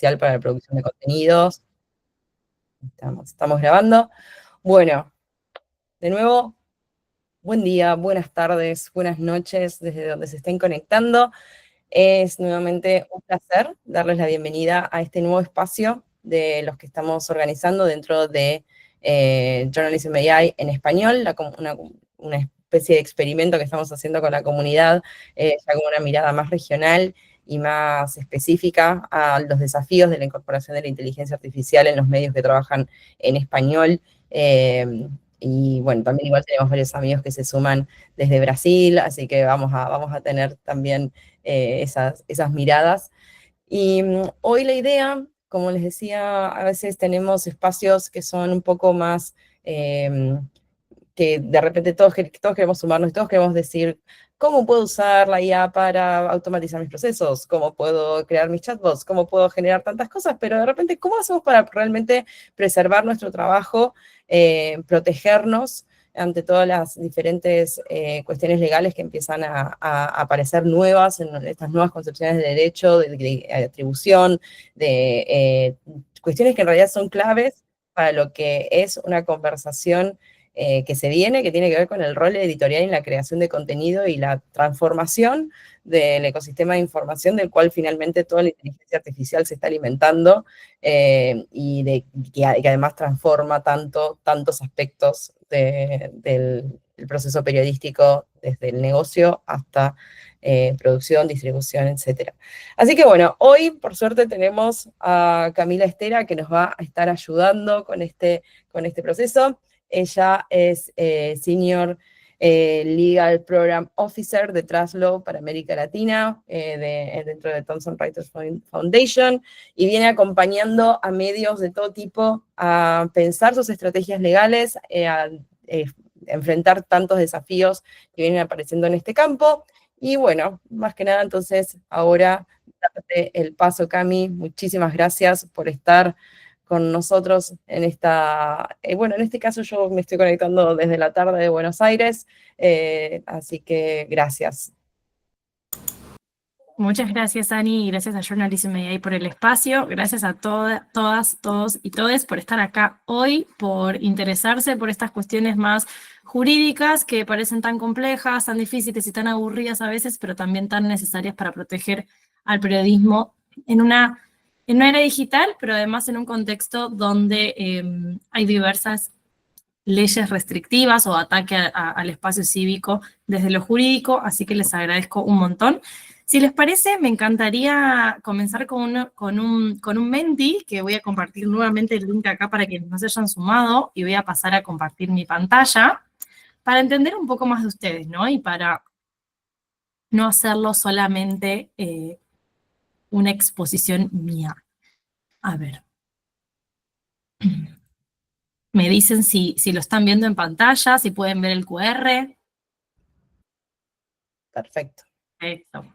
artificial para la producción de contenidos. Estamos grabando. Bueno, de nuevo, buen día, buenas tardes, buenas noches, desde donde se estén conectando. Es nuevamente un placer darles la bienvenida a este nuevo espacio de los que estamos organizando dentro de Journalism AI en español, una especie de experimento que estamos haciendo con la comunidad, ya con una mirada más regional y más específica a los desafíos de la incorporación de la inteligencia artificial en los medios que trabajan en español. Y bueno, también igual tenemos varios amigos que se suman desde Brasil, así que vamos a tener también esas miradas. Y hoy la idea, como les decía, a veces tenemos espacios que son un poco más, que de repente todos queremos sumarnos, todos queremos decir, ¿cómo puedo usar la IA para automatizar mis procesos? ¿Cómo puedo crear mis chatbots? ¿Cómo puedo generar tantas cosas? Pero de repente, ¿cómo hacemos para realmente preservar nuestro trabajo, protegernos ante todas las diferentes cuestiones legales que empiezan a aparecer nuevas en estas nuevas concepciones de derecho, de atribución, de cuestiones que en realidad son claves para lo que es una conversación que se viene, que tiene que ver con el rol editorial en la creación de contenido y la transformación del ecosistema de información del cual finalmente toda la inteligencia artificial se está alimentando, que además transforma tantos aspectos del proceso periodístico, desde el negocio hasta producción, distribución, etc. Así que bueno, hoy por suerte tenemos a Camila Estera que nos va a estar ayudando con este proceso. Ella es Senior Legal Program Officer de Traslo para América Latina, dentro de Thomson Reuters Foundation, y viene acompañando a medios de todo tipo a pensar sus estrategias legales, a enfrentar tantos desafíos que vienen apareciendo en este campo. Y bueno, más que nada, entonces, ahora darte el paso, Cami. Muchísimas gracias por estar con nosotros en bueno, en este caso yo me estoy conectando desde la tarde de Buenos Aires, así que gracias. Muchas gracias, Ani, y gracias a Journalism AI por el espacio. Gracias a todas, todos y todes por estar acá hoy, por interesarse por estas cuestiones más jurídicas que parecen tan complejas, tan difíciles y tan aburridas a veces, pero también tan necesarias para proteger al periodismo en una era digital, pero además en un contexto donde hay diversas leyes restrictivas o ataque al espacio cívico desde lo jurídico, así que les agradezco un montón. Si les parece, me encantaría comenzar con un Menti, que voy a compartir nuevamente el link acá para quienes no se hayan sumado, y voy a pasar a compartir mi pantalla para entender un poco más de ustedes, ¿no? Y para no hacerlo solamente una exposición mía. A ver. Me dicen si lo están viendo en pantalla, si pueden ver el QR. Perfecto. Perfecto.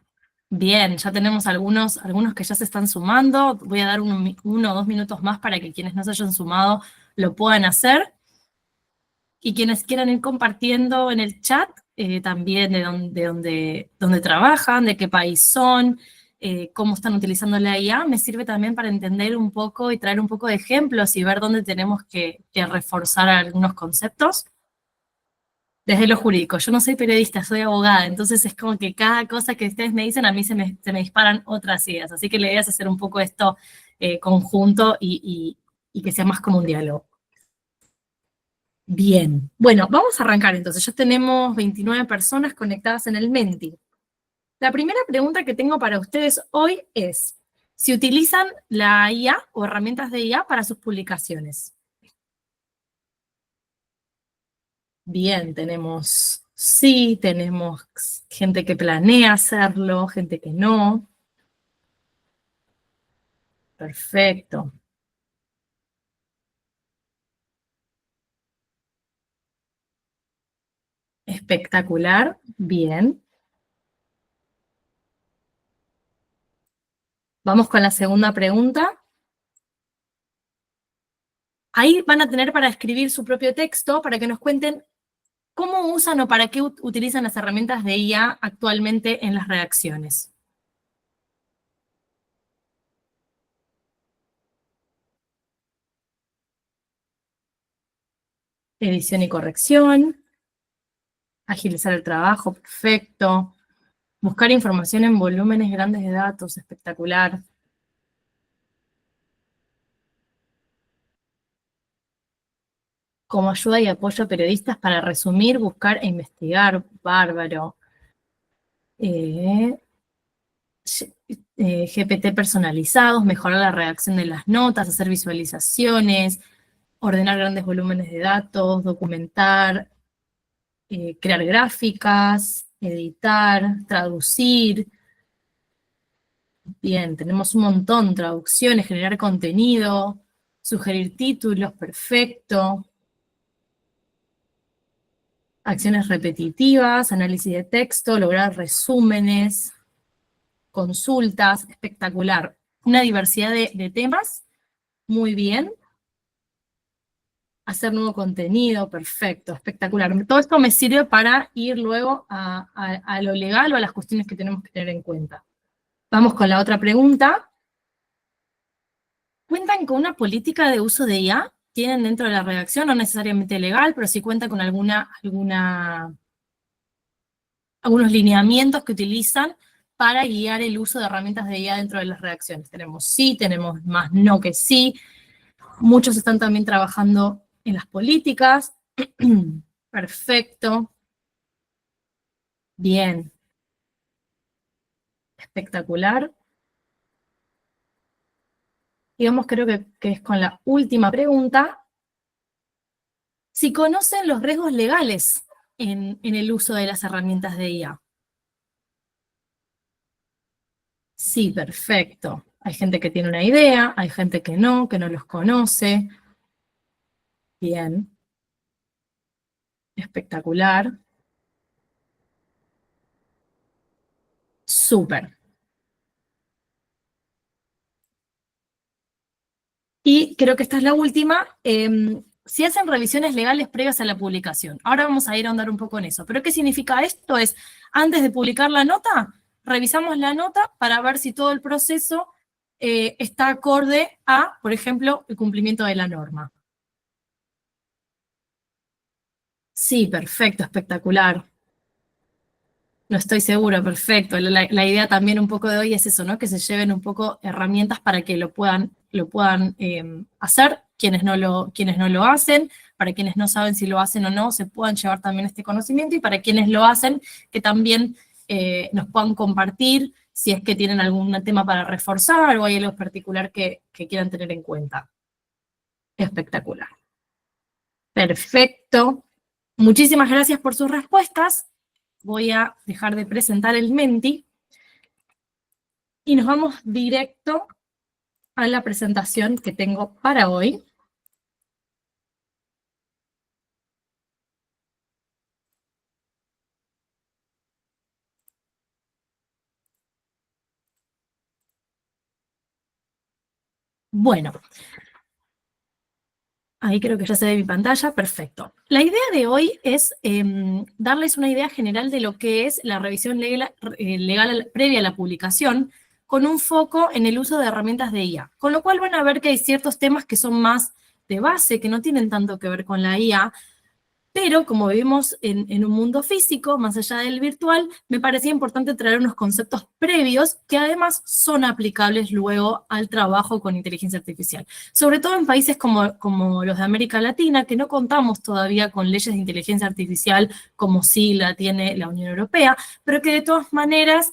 Bien, ya tenemos algunos que ya se están sumando. Voy a dar 1 o 2 minutos más para que quienes no se hayan sumado lo puedan hacer. Y quienes quieran ir compartiendo en el chat, también de dónde trabajan, de qué país son, cómo están utilizando la IA, me sirve también para entender un poco y traer un poco de ejemplos y ver dónde tenemos que reforzar algunos conceptos. Desde lo jurídico, yo no soy periodista, soy abogada, entonces es como que cada cosa que ustedes me dicen, a mí se me disparan otras ideas, así que la idea es hacer un poco esto conjunto y que sea más como un diálogo. Bien, bueno, vamos a arrancar entonces. Ya tenemos 29 personas conectadas en el Menti. La primera pregunta que tengo para ustedes hoy es si utilizan la IA o herramientas de IA para sus publicaciones. Bien, tenemos sí, tenemos gente que planea hacerlo, gente que no. Perfecto. Espectacular, bien. Vamos con la segunda pregunta. Ahí van a tener para escribir su propio texto para que nos cuenten cómo usan o para qué utilizan las herramientas de IA actualmente en las redacciones. edición y corrección, agilizar el trabajo, perfecto. Buscar información en volúmenes grandes de datos, espectacular. Como ayuda y apoyo a periodistas para resumir, buscar e investigar, bárbaro. GPT personalizados, mejorar la redacción de las notas, hacer visualizaciones, ordenar grandes volúmenes de datos, documentar, crear gráficas, editar, traducir. Bien, tenemos un montón, traducciones, generar contenido, sugerir títulos, perfecto. Acciones repetitivas, análisis de texto, lograr resúmenes, consultas, espectacular. Una diversidad de temas, muy bien. Hacer nuevo contenido, perfecto, espectacular. Todo esto me sirve para ir luego a lo legal o a las cuestiones que tenemos que tener en cuenta. Vamos con la otra pregunta. ¿Cuentan con una política de uso de IA? ¿Tienen dentro de la redacción, no necesariamente legal, pero sí cuentan con algunos lineamientos que utilizan para guiar el uso de herramientas de IA dentro de las redacciones? Tenemos sí, tenemos más no que sí. Muchos están también trabajando en las políticas. Perfecto. Bien. Espectacular. Y vamos, creo que es con la última pregunta. Si conocen los riesgos legales en el uso de las herramientas de IA. Sí, perfecto. Hay gente que tiene una idea, hay gente que no los conoce. Bien. Espectacular. Súper. Y creo que esta es la última. Si hacen revisiones legales previas a la publicación. Ahora vamos a ir a ahondar un poco en eso. ¿Pero qué significa esto? Es, antes de publicar la nota, revisamos la nota para ver si todo el proceso está acorde a, por ejemplo, el cumplimiento de la norma. Sí, perfecto, espectacular. No estoy segura, perfecto. La idea también un poco de hoy es eso, ¿no? Que se lleven un poco herramientas para que lo puedan hacer, quienes no lo hacen, para quienes no saben si lo hacen o no, se puedan llevar también este conocimiento, y para quienes lo hacen, que también nos puedan compartir si es que tienen algún tema para reforzar o hay algo particular que quieran tener en cuenta. Espectacular. Perfecto. Muchísimas gracias por sus respuestas. Voy a dejar de presentar el Menti y nos vamos directo a la presentación que tengo para hoy. Bueno, ahí creo que ya se ve mi pantalla, perfecto. La idea de hoy es darles una idea general de lo que es la revisión legal previa a la publicación, con un foco en el uso de herramientas de IA. Con lo cual van a ver que hay ciertos temas que son más de base, que no tienen tanto que ver con la IA, pero como vivimos en un mundo físico, más allá del virtual, me parecía importante traer unos conceptos previos que además son aplicables luego al trabajo con inteligencia artificial. Sobre todo en países como los de América Latina, que no contamos todavía con leyes de inteligencia artificial como sí la tiene la Unión Europea, pero que de todas maneras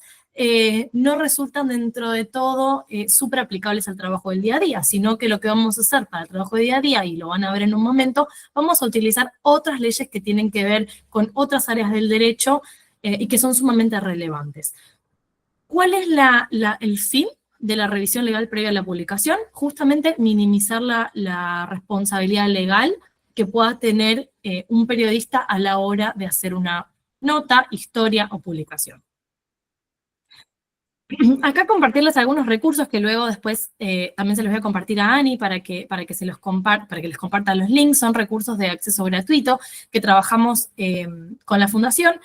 no resultan dentro de todo súper aplicables al trabajo del día a día, sino que lo que vamos a hacer para el trabajo de día a día, y lo van a ver en un momento, vamos a utilizar otras leyes que tienen que ver con otras áreas del derecho y que son sumamente relevantes. ¿Cuál es el fin de la revisión legal previa a la publicación? Justamente minimizar la responsabilidad legal que pueda tener un periodista a la hora de hacer una nota, historia o publicación. Acá compartirles algunos recursos que luego después también se los voy a compartir a Ani para que les comparta los links. Son recursos de acceso gratuito que trabajamos con la fundación.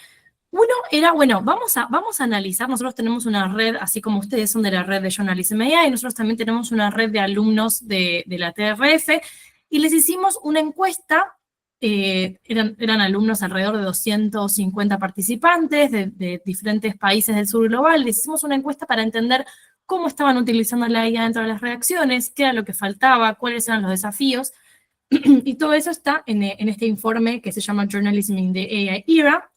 Uno era, bueno, vamos a analizar, nosotros tenemos una red, así como ustedes son de la red de Journalism AI, y nosotros también tenemos una red de alumnos de la TRF, y les hicimos una encuesta eran alumnos alrededor de 250 participantes de diferentes países del sur global. Les hicimos una encuesta para entender cómo estaban utilizando la IA dentro de las reacciones, qué era lo que faltaba, cuáles eran los desafíos. Y todo eso está en este informe que se llama Journalism in the AI Era.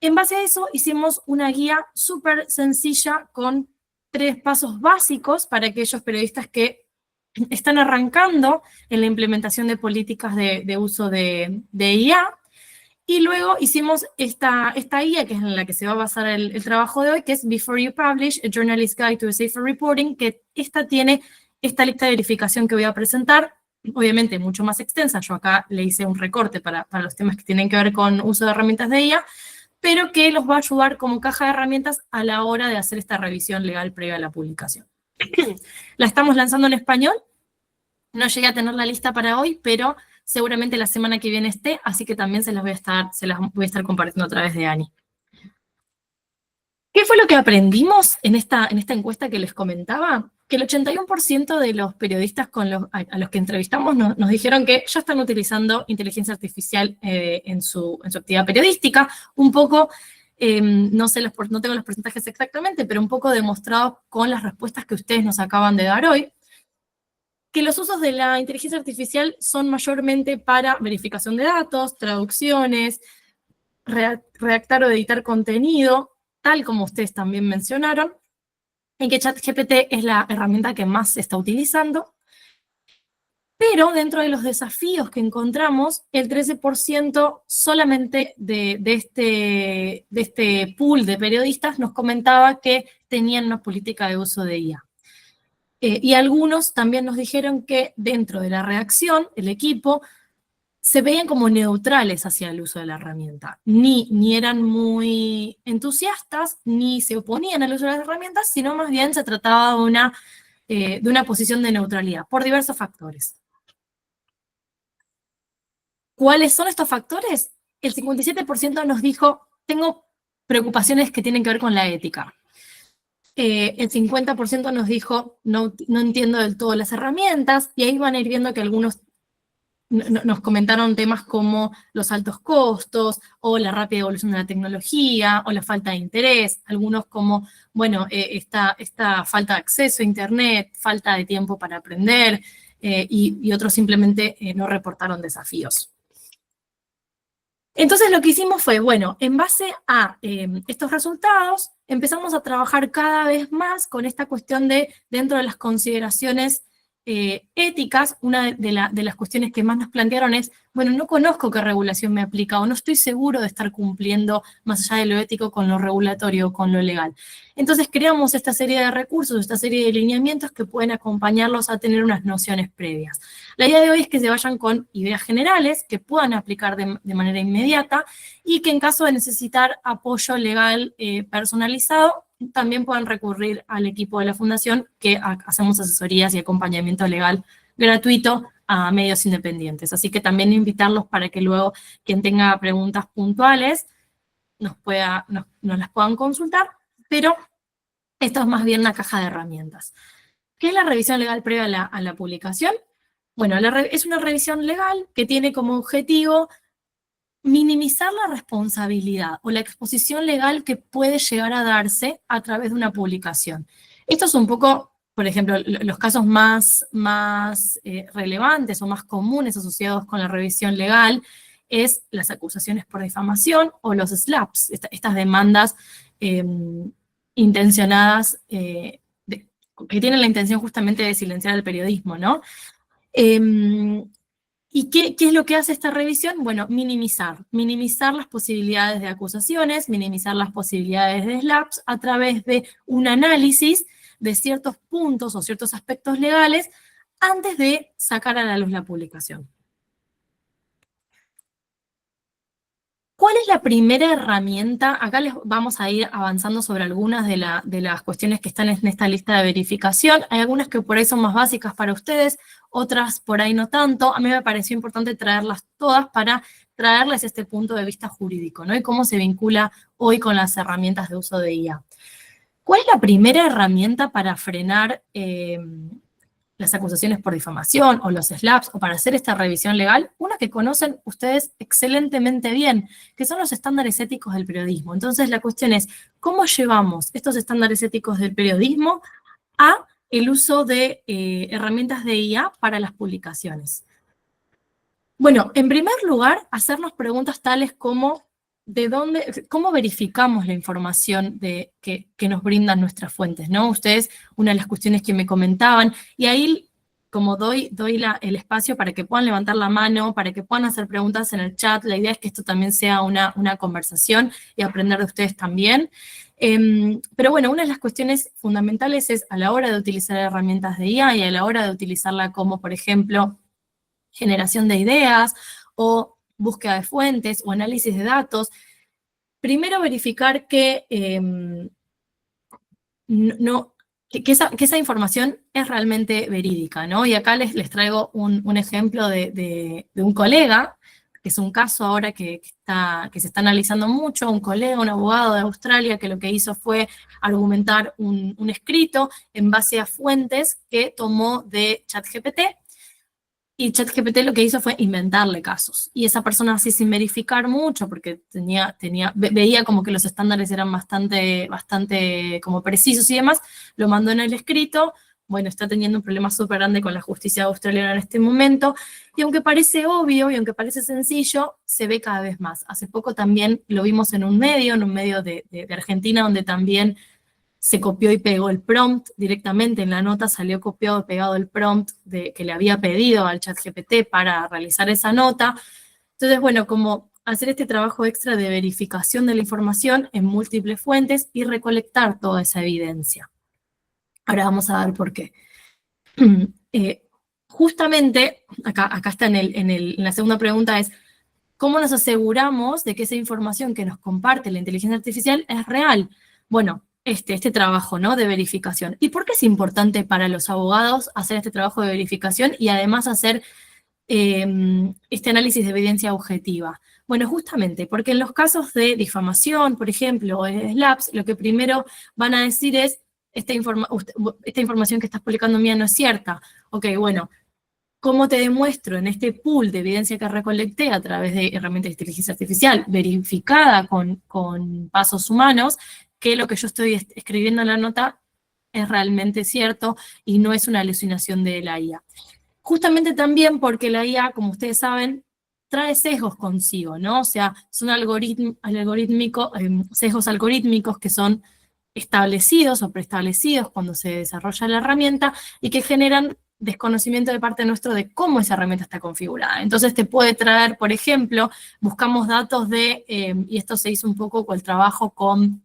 En base a eso hicimos una guía súper sencilla con 3 pasos básicos para aquellos periodistas que están arrancando en la implementación de políticas de uso de IA. Y luego hicimos esta guía, que es en la que se va a basar el trabajo de hoy, que es Before You Publish, a Journalist Guide to a Safer Reporting, que esta tiene esta lista de verificación que voy a presentar, obviamente mucho más extensa. Yo acá le hice un recorte para los temas que tienen que ver con uso de herramientas de IA, pero que los va a ayudar como caja de herramientas a la hora de hacer esta revisión legal previa a la publicación. La estamos lanzando en español. No llegué a tener la lista para hoy, pero seguramente la semana que viene esté, así que también se las voy a estar compartiendo a través de Ani. ¿Qué fue lo que aprendimos en esta encuesta que les comentaba? Que el 81% de los periodistas a los que entrevistamos nos dijeron que ya están utilizando inteligencia artificial en su actividad periodística, un poco, no tengo los porcentajes exactamente, pero un poco demostrado con las respuestas que ustedes nos acaban de dar hoy, que los usos de la inteligencia artificial son mayormente para verificación de datos, traducciones, redactar o editar contenido, tal como ustedes también mencionaron, en que ChatGPT es la herramienta que más se está utilizando, pero dentro de los desafíos que encontramos, el 13% solamente de este pool de periodistas nos comentaba que tenían una política de uso de IA. Y algunos también nos dijeron que dentro de la redacción, el equipo, se veían como neutrales hacia el uso de la herramienta. Ni eran muy entusiastas, ni se oponían al uso de las herramientas, sino más bien se trataba de una posición de neutralidad, por diversos factores. ¿Cuáles son estos factores? El 57% nos dijo, tengo preocupaciones que tienen que ver con la ética. El 50% nos dijo, no entiendo del todo las herramientas, y ahí van a ir viendo que algunos nos comentaron temas como los altos costos, o la rápida evolución de la tecnología, o la falta de interés, algunos como, bueno, esta falta de acceso a Internet, falta de tiempo para aprender, y otros simplemente no reportaron desafíos. Entonces lo que hicimos fue, bueno, en base a estos resultados, empezamos a trabajar cada vez más con esta cuestión de, dentro de las consideraciones éticas, una de las cuestiones que más nos plantearon es, bueno, no conozco qué regulación me aplica o no estoy seguro de estar cumpliendo más allá de lo ético con lo regulatorio o con lo legal. Entonces creamos esta serie de recursos, esta serie de lineamientos que pueden acompañarlos a tener unas nociones previas. La idea de hoy es que se vayan con ideas generales que puedan aplicar de manera inmediata y que en caso de necesitar apoyo legal personalizado, también puedan recurrir al equipo de la Fundación, que hacemos asesorías y acompañamiento legal gratuito a medios independientes. Así que también invitarlos para que luego quien tenga preguntas puntuales nos las puedan consultar, pero esto es más bien una caja de herramientas. ¿Qué es la revisión legal previa a la publicación? Bueno, es una revisión legal que tiene como objetivo minimizar la responsabilidad o la exposición legal que puede llegar a darse a través de una publicación. Esto es un poco, por ejemplo, los casos más relevantes o más comunes asociados con la revisión legal es las acusaciones por difamación o los SLAPPs, estas demandas intencionadas que tienen la intención justamente de silenciar el periodismo, ¿no? ¿Y qué es lo que hace esta revisión? Bueno, minimizar las posibilidades de acusaciones, minimizar las posibilidades de SLAPPs a través de un análisis de ciertos puntos o ciertos aspectos legales antes de sacar a la luz la publicación. ¿Cuál es la primera herramienta? Acá les vamos a ir avanzando sobre algunas de las cuestiones que están en esta lista de verificación. Hay algunas que por ahí son más básicas para ustedes, otras por ahí no tanto. A mí me pareció importante traerlas todas para traerles este punto de vista jurídico, ¿no? Y cómo se vincula hoy con las herramientas de uso de IA. ¿Cuál es la primera herramienta para frenar las acusaciones por difamación o los SLAPs o para hacer esta revisión legal, una que conocen ustedes excelentemente bien, que son los estándares éticos del periodismo. Entonces la cuestión es, ¿cómo llevamos estos estándares éticos del periodismo a el uso de herramientas de IA para las publicaciones? Bueno, en primer lugar, hacernos preguntas tales como ¿cómo verificamos la información que nos brindan nuestras fuentes, ¿no? Ustedes, una de las cuestiones que me comentaban, y ahí como doy el espacio para que puedan levantar la mano, para que puedan hacer preguntas en el chat, la idea es que esto también sea una conversación y aprender de ustedes también. Pero bueno, una de las cuestiones fundamentales es a la hora de utilizar herramientas de IA y a la hora de utilizarla como, por ejemplo, generación de ideas o búsqueda de fuentes o análisis de datos, primero verificar que, que esa información es realmente verídica, ¿no? Y acá les traigo un ejemplo de un colega, que es un caso ahora que se está analizando mucho, un colega, un abogado de Australia, que lo que hizo fue argumentar un escrito en base a fuentes que tomó de ChatGPT. Y ChatGPT lo que hizo fue inventarle casos. Y esa persona así sin verificar mucho, porque veía como que los estándares eran bastante como precisos y demás, lo mandó en el escrito. Bueno, está teniendo un problema súper grande con la justicia australiana en este momento. Y aunque parece obvio y aunque parece sencillo, se ve cada vez más. Hace poco también lo vimos en un medio de Argentina, donde también se copió y pegó el prompt directamente, en la nota salió copiado y pegado el prompt que le había pedido al ChatGPT para realizar esa nota. Entonces, bueno, como hacer este trabajo extra de verificación de la información en múltiples fuentes y recolectar toda esa evidencia. Ahora vamos a ver por qué. Justamente, acá está en la segunda pregunta es, ¿cómo nos aseguramos de que esa información que nos comparte la inteligencia artificial es real? Bueno, este trabajo, ¿no?, de verificación. ¿Y por qué es importante para los abogados hacer este trabajo de verificación y además hacer este análisis de evidencia objetiva? Bueno, justamente porque en los casos de difamación, por ejemplo, o de SLAPs, lo que primero van a decir es, esta información que estás publicando mía no es cierta. Ok, bueno, ¿cómo te demuestro en este pool de evidencia que recolecté a través de herramientas de inteligencia artificial verificada con pasos humanos que lo que yo estoy escribiendo en la nota es realmente cierto y no es una alucinación de la IA? Justamente también porque la IA, como ustedes saben, trae sesgos consigo, ¿no? O sea, son sesgos algorítmicos que son establecidos o preestablecidos cuando se desarrolla la herramienta y que generan desconocimiento de parte nuestro de cómo esa herramienta está configurada. Entonces te puede traer, por ejemplo, buscamos datos y esto se hizo un poco con el trabajo con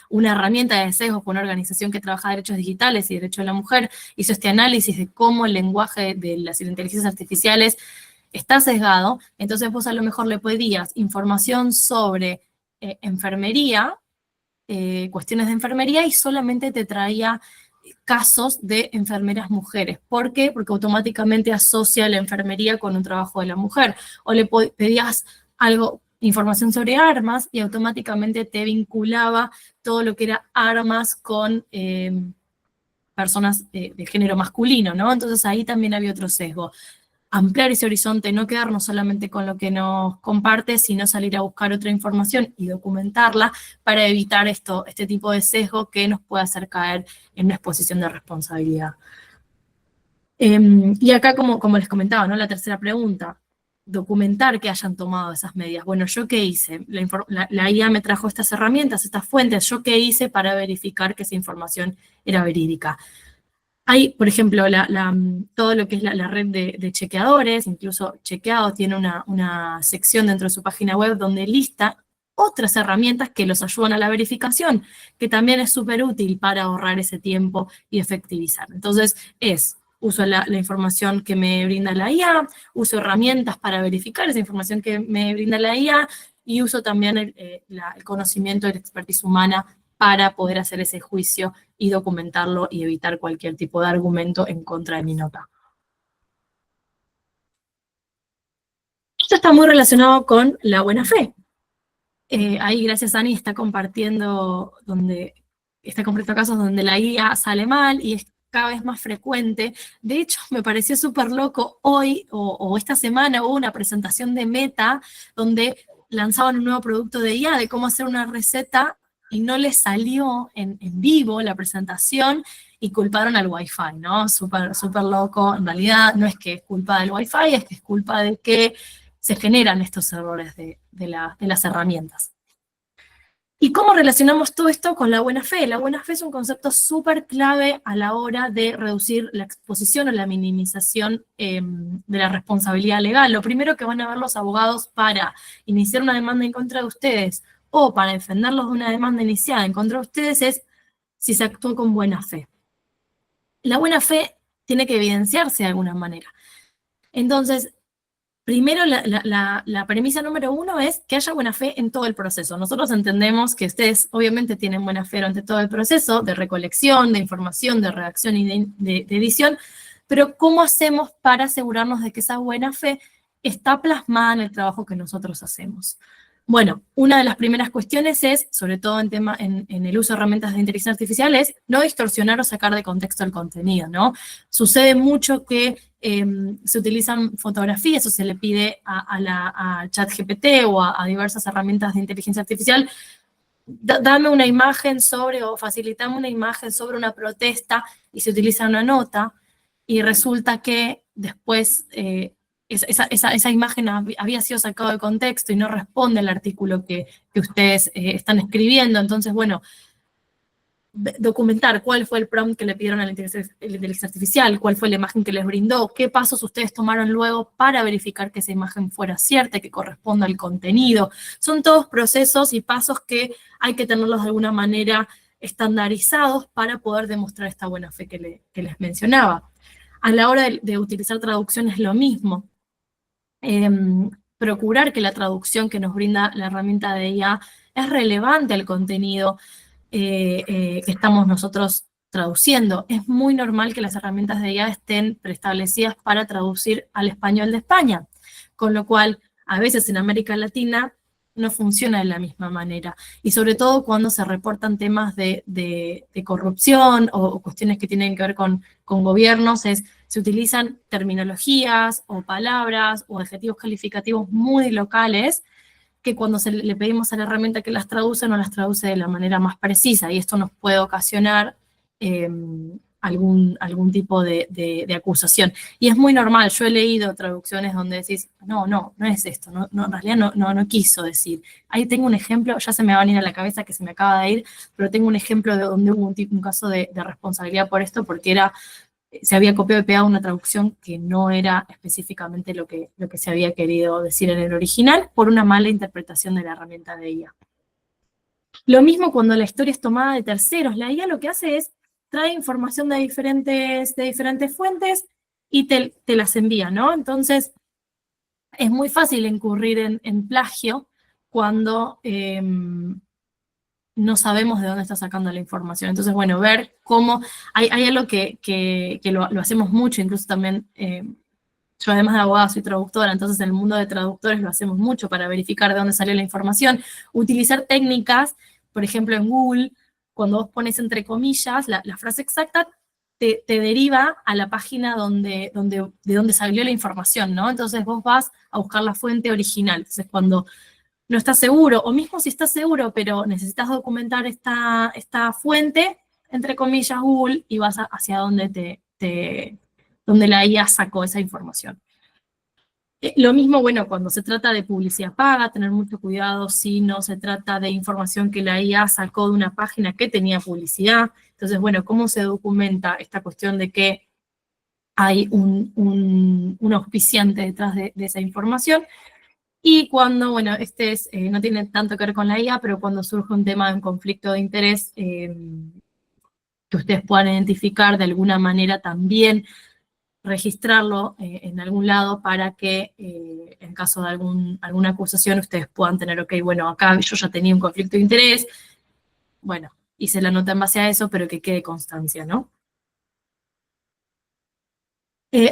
una herramienta de sesgos, con una organización que trabaja derechos digitales y derechos de la mujer, hizo este análisis de cómo el lenguaje de las inteligencias artificiales está sesgado. Entonces vos a lo mejor le pedías información sobre enfermería, cuestiones de enfermería, y solamente te traía casos de enfermeras mujeres. ¿Por qué? Porque automáticamente asocia la enfermería con un trabajo de la mujer. O le pedías información sobre armas y automáticamente te vinculaba todo lo que era armas con personas de género masculino, ¿no? Entonces ahí también había otro sesgo. Ampliar ese horizonte, no quedarnos solamente con lo que nos comparte, sino salir a buscar otra información y documentarla para evitar este tipo de sesgo que nos puede hacer caer en una exposición de responsabilidad. Y acá, como les comentaba, ¿no?, la tercera pregunta, documentar que hayan tomado esas medidas. Bueno, ¿yo qué hice? La IA me trajo estas herramientas, estas fuentes, ¿yo qué hice para verificar que esa información era verídica? Hay, por ejemplo, todo lo que es la red de chequeadores, incluso Chequeado tiene una sección dentro de su página web donde lista otras herramientas que los ayudan a la verificación, que también es súper útil para ahorrar ese tiempo y efectivizar. Entonces, uso la información que me brinda la IA, uso herramientas para verificar esa información que me brinda la IA, y uso también el conocimiento y la expertise humana para poder hacer ese juicio y documentarlo y evitar cualquier tipo de argumento en contra de mi nota. Esto está muy relacionado con la buena fe. Ahí, gracias a Ani, está compartiendo casos donde la IA sale mal, y es cada vez más frecuente. De hecho, me pareció súper loco hoy o esta semana hubo una presentación de Meta donde lanzaban un nuevo producto de IA de cómo hacer una receta y no les salió en vivo la presentación y culparon al Wi-Fi, ¿no? Súper, súper loco. En realidad no es que es culpa del Wi-Fi, es que es culpa de que se generan estos errores de las herramientas. ¿Y cómo relacionamos todo esto con la buena fe? La buena fe es un concepto súper clave a la hora de reducir la exposición o la minimización de la responsabilidad legal. Lo primero que van a ver los abogados para iniciar una demanda en contra de ustedes o para defenderlos de una demanda iniciada en contra de ustedes es si se actuó con buena fe. La buena fe tiene que evidenciarse de alguna manera. Entonces, primero, la premisa número 1 es que haya buena fe en todo el proceso. Nosotros entendemos que ustedes obviamente tienen buena fe durante todo el proceso de recolección, de información, de redacción y de edición, pero ¿cómo hacemos para asegurarnos de que esa buena fe está plasmada en el trabajo que nosotros hacemos? Bueno, una de las primeras cuestiones es, sobre todo en el uso de herramientas de inteligencia artificial, es no distorsionar o sacar de contexto el contenido, ¿no? Sucede mucho que se utilizan fotografías o se le pide a ChatGPT o a diversas herramientas de inteligencia artificial, dame una imagen sobre o facilitame una imagen sobre una protesta y se utiliza una nota y resulta que después esa imagen había sido sacada de contexto y no responde al artículo que ustedes están escribiendo. Entonces, bueno, documentar cuál fue el prompt que le pidieron a la inteligencia artificial, cuál fue la imagen que les brindó, qué pasos ustedes tomaron luego para verificar que esa imagen fuera cierta, que corresponda al contenido. Son todos procesos y pasos que hay que tenerlos de alguna manera estandarizados para poder demostrar esta buena fe que les mencionaba. A la hora de utilizar traducción es lo mismo. Procurar que la traducción que nos brinda la herramienta de IA es relevante al contenido que estamos nosotros traduciendo. Es muy normal que las herramientas de IA estén preestablecidas para traducir al español de España, con lo cual a veces en América Latina no funciona de la misma manera. Y sobre todo cuando se reportan temas de corrupción o cuestiones que tienen que ver con gobiernos, se utilizan terminologías o palabras o adjetivos calificativos muy locales que cuando le pedimos a la herramienta que las traduce, no las traduce de la manera más precisa, y esto nos puede ocasionar algún tipo de acusación. Y es muy normal, yo he leído traducciones donde decís, no es esto, en realidad no quiso decir. Ahí tengo un ejemplo, ya se me va a venir a la cabeza que se me acaba de ir, pero tengo un ejemplo de donde hubo un caso de responsabilidad por esto, porque se había copiado y pegado una traducción que no era específicamente lo que se había querido decir en el original por una mala interpretación de la herramienta de IA. Lo mismo cuando la historia es tomada de terceros. La IA lo que hace es trae información de diferentes fuentes y te las envía, ¿no? Entonces, es muy fácil incurrir en plagio cuando no sabemos de dónde está sacando la información. Entonces, bueno, ver cómo, hay algo que lo hacemos mucho, incluso también, yo además de abogada soy traductora, entonces en el mundo de traductores lo hacemos mucho para verificar de dónde salió la información, utilizar técnicas, por ejemplo en Google, cuando vos pones entre comillas la frase exacta, te deriva a la página de donde salió la información, ¿no? Entonces vos vas a buscar la fuente original. Entonces cuando no estás seguro, o mismo si estás seguro, pero necesitas documentar esta fuente, entre comillas, Google, y vas hacia donde donde la IA sacó esa información. Lo mismo, bueno, cuando se trata de publicidad paga, tener mucho cuidado si no se trata de información que la IA sacó de una página que tenía publicidad. Entonces, bueno, ¿cómo se documenta esta cuestión de que hay un auspiciante detrás de esa información? Y cuando, bueno, no tiene tanto que ver con la IA, pero cuando surge un tema de un conflicto de interés que ustedes puedan identificar de alguna manera también, registrarlo en algún lado para que en caso de alguna acusación ustedes puedan tener, ok, bueno, acá yo ya tenía un conflicto de interés, bueno, hice la nota en base a eso, pero que quede constancia, ¿no?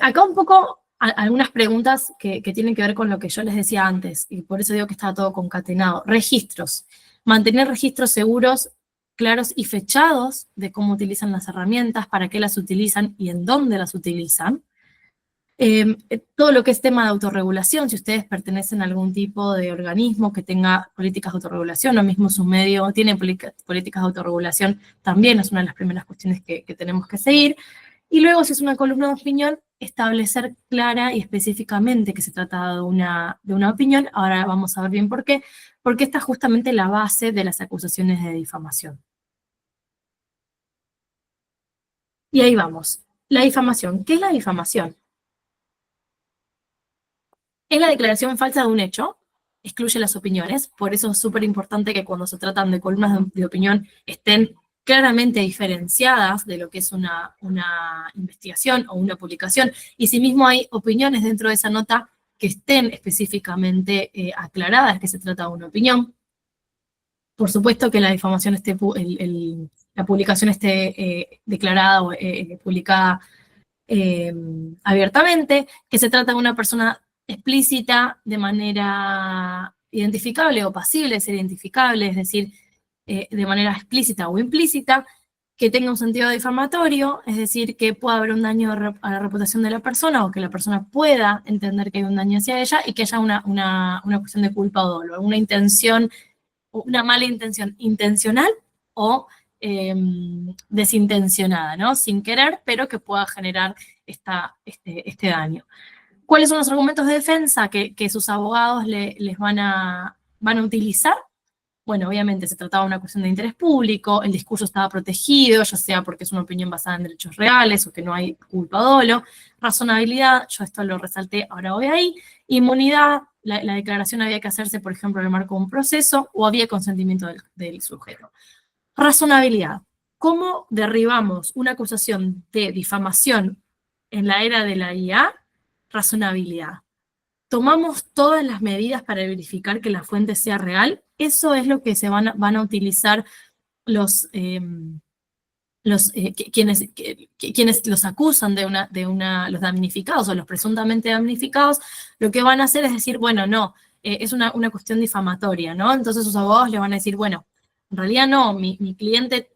Acá un poco algunas preguntas que tienen que ver con lo que yo les decía antes, y por eso digo que estaba todo concatenado. Registros. Mantener registros seguros claros y fechados de cómo utilizan las herramientas, para qué las utilizan y en dónde las utilizan. Todo lo que es tema de autorregulación, si ustedes pertenecen a algún tipo de organismo que tenga políticas de autorregulación, o mismo su medio tiene políticas de autorregulación, también es una de las primeras cuestiones que tenemos que seguir. Y luego, si es una columna de opinión, establecer clara y específicamente que se trata de una opinión. Ahora vamos a ver bien por qué, porque esta es justamente la base de las acusaciones de difamación. Y ahí vamos. La difamación. ¿Qué es la difamación? Es la declaración falsa de un hecho, excluye las opiniones, por eso es súper importante que cuando se tratan de columnas de opinión estén claramente diferenciadas de lo que es una investigación o una publicación, y si mismo hay opiniones dentro de esa nota, que estén específicamente aclaradas que se trata de una opinión. Por supuesto que la difamación esté, la publicación esté declarada o publicada abiertamente, que se trata de una persona explícita de manera identificable o pasible de ser identificable, es decir, de manera explícita o implícita, que tenga un sentido difamatorio, es decir, que pueda haber un daño a la reputación de la persona, o que la persona pueda entender que hay un daño hacia ella, y que haya una cuestión de culpa o dolo, una intención, una mala intención intencional o desintencionada, ¿no? Sin querer, pero que pueda generar este daño. ¿Cuáles son los argumentos de defensa que sus abogados les van a utilizar? Bueno, obviamente se trataba de una cuestión de interés público, el discurso estaba protegido, ya sea porque es una opinión basada en derechos reales o que no hay culpa o dolo. Razonabilidad, yo esto lo resalté, ahora voy ahí. Inmunidad, la declaración había que hacerse, por ejemplo, en el marco de un proceso, o había consentimiento del sujeto. Razonabilidad. ¿Cómo derribamos una acusación de difamación en la era de la IA? Razonabilidad. ¿Tomamos todas las medidas para verificar que la fuente sea real? Eso es lo que se van a utilizar quienes los acusan los damnificados o los presuntamente damnificados. Lo que van a hacer es decir, bueno, no, es una cuestión difamatoria, ¿no? Entonces sus abogados le van a decir, bueno, en realidad no, mi cliente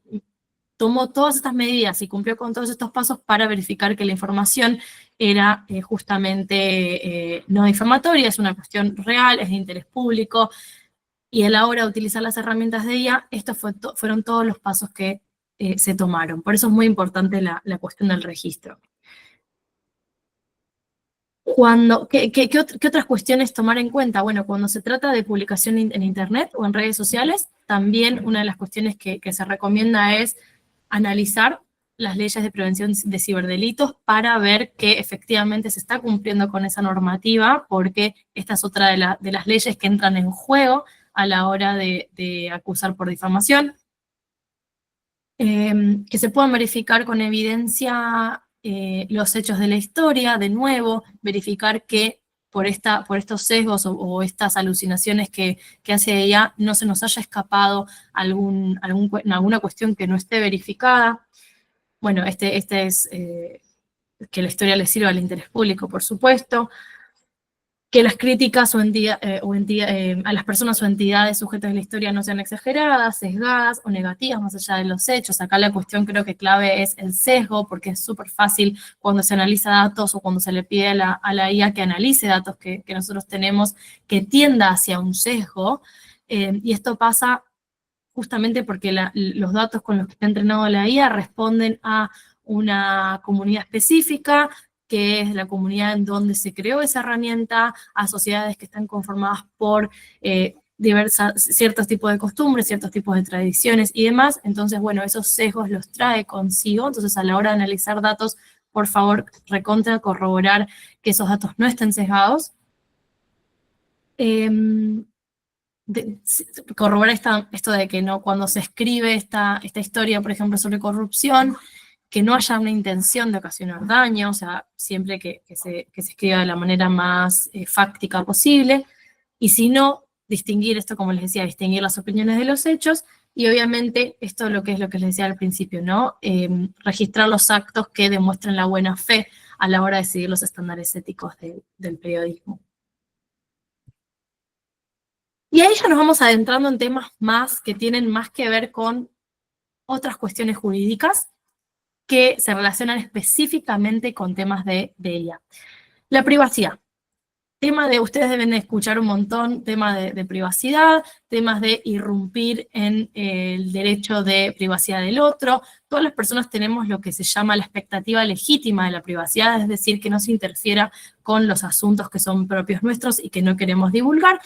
tomó todas estas medidas y cumplió con todos estos pasos para verificar que la información era justamente no difamatoria, es una cuestión real, es de interés público, y a la hora de utilizar las herramientas de IA, estos fueron todos los pasos que se tomaron. Por eso es muy importante la cuestión del registro. ¿Qué otras cuestiones tomar en cuenta? Bueno, cuando se trata de publicación en Internet o en redes sociales, también una de las cuestiones que se recomienda es analizar las leyes de prevención de ciberdelitos para ver que efectivamente se está cumpliendo con esa normativa, porque esta es otra de las leyes que entran en juego a la hora de acusar por difamación. Que se puedan verificar con evidencia los hechos de la historia, de nuevo, verificar que por estos sesgos o estas alucinaciones que hace ella, no se nos haya escapado alguna cuestión que no esté verificada. Bueno, este es que la historia le sirva al interés público, por supuesto. Que las críticas a las personas o entidades sujetas de la historia no sean exageradas, sesgadas o negativas más allá de los hechos. Acá la cuestión creo que clave es el sesgo, porque es súper fácil cuando se analiza datos o cuando se le pide a la IA que analice datos que nosotros tenemos, que tienda hacia un sesgo, y esto pasa justamente porque los datos con los que está entrenado la IA responden a una comunidad específica, que es la comunidad en donde se creó esa herramienta, a sociedades que están conformadas por ciertos tipos de costumbres, ciertos tipos de tradiciones y demás. Entonces, bueno, esos sesgos los trae consigo. Entonces, a la hora de analizar datos, por favor, recontra corroborar que esos datos no estén sesgados. Corroborar esto de que no, cuando se escribe esta historia, por ejemplo, sobre corrupción, que no haya una intención de ocasionar daño, o sea, siempre que se escriba de la manera más fáctica posible, y si no, distinguir esto, como les decía, distinguir las opiniones de los hechos, y obviamente esto es lo que les decía al principio, ¿no? Registrar los actos que demuestren la buena fe a la hora de seguir los estándares éticos del periodismo. Y ahí ya nos vamos adentrando en temas más que tienen más que ver con otras cuestiones jurídicas que se relacionan específicamente con temas de IA. La privacidad. Tema de, ustedes deben de escuchar un montón, tema de privacidad, temas de irrumpir en el derecho de privacidad del otro. Todas las personas tenemos lo que se llama la expectativa legítima de la privacidad, es decir, que no se interfiera con los asuntos que son propios nuestros y que no queremos divulgar,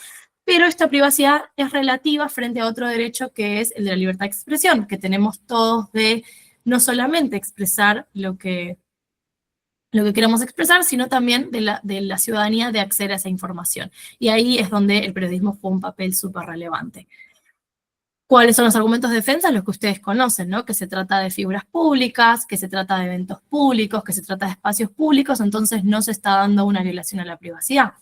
pero esta privacidad es relativa frente a otro derecho que es el de la libertad de expresión, que tenemos todos de no solamente expresar lo que queremos expresar, sino también de la ciudadanía de acceder a esa información. Y ahí es donde el periodismo juega un papel súper relevante. ¿Cuáles son los argumentos de defensa? Los que ustedes conocen, ¿no? Que se trata de figuras públicas, que se trata de eventos públicos, que se trata de espacios públicos, entonces no se está dando una violación a la privacidad.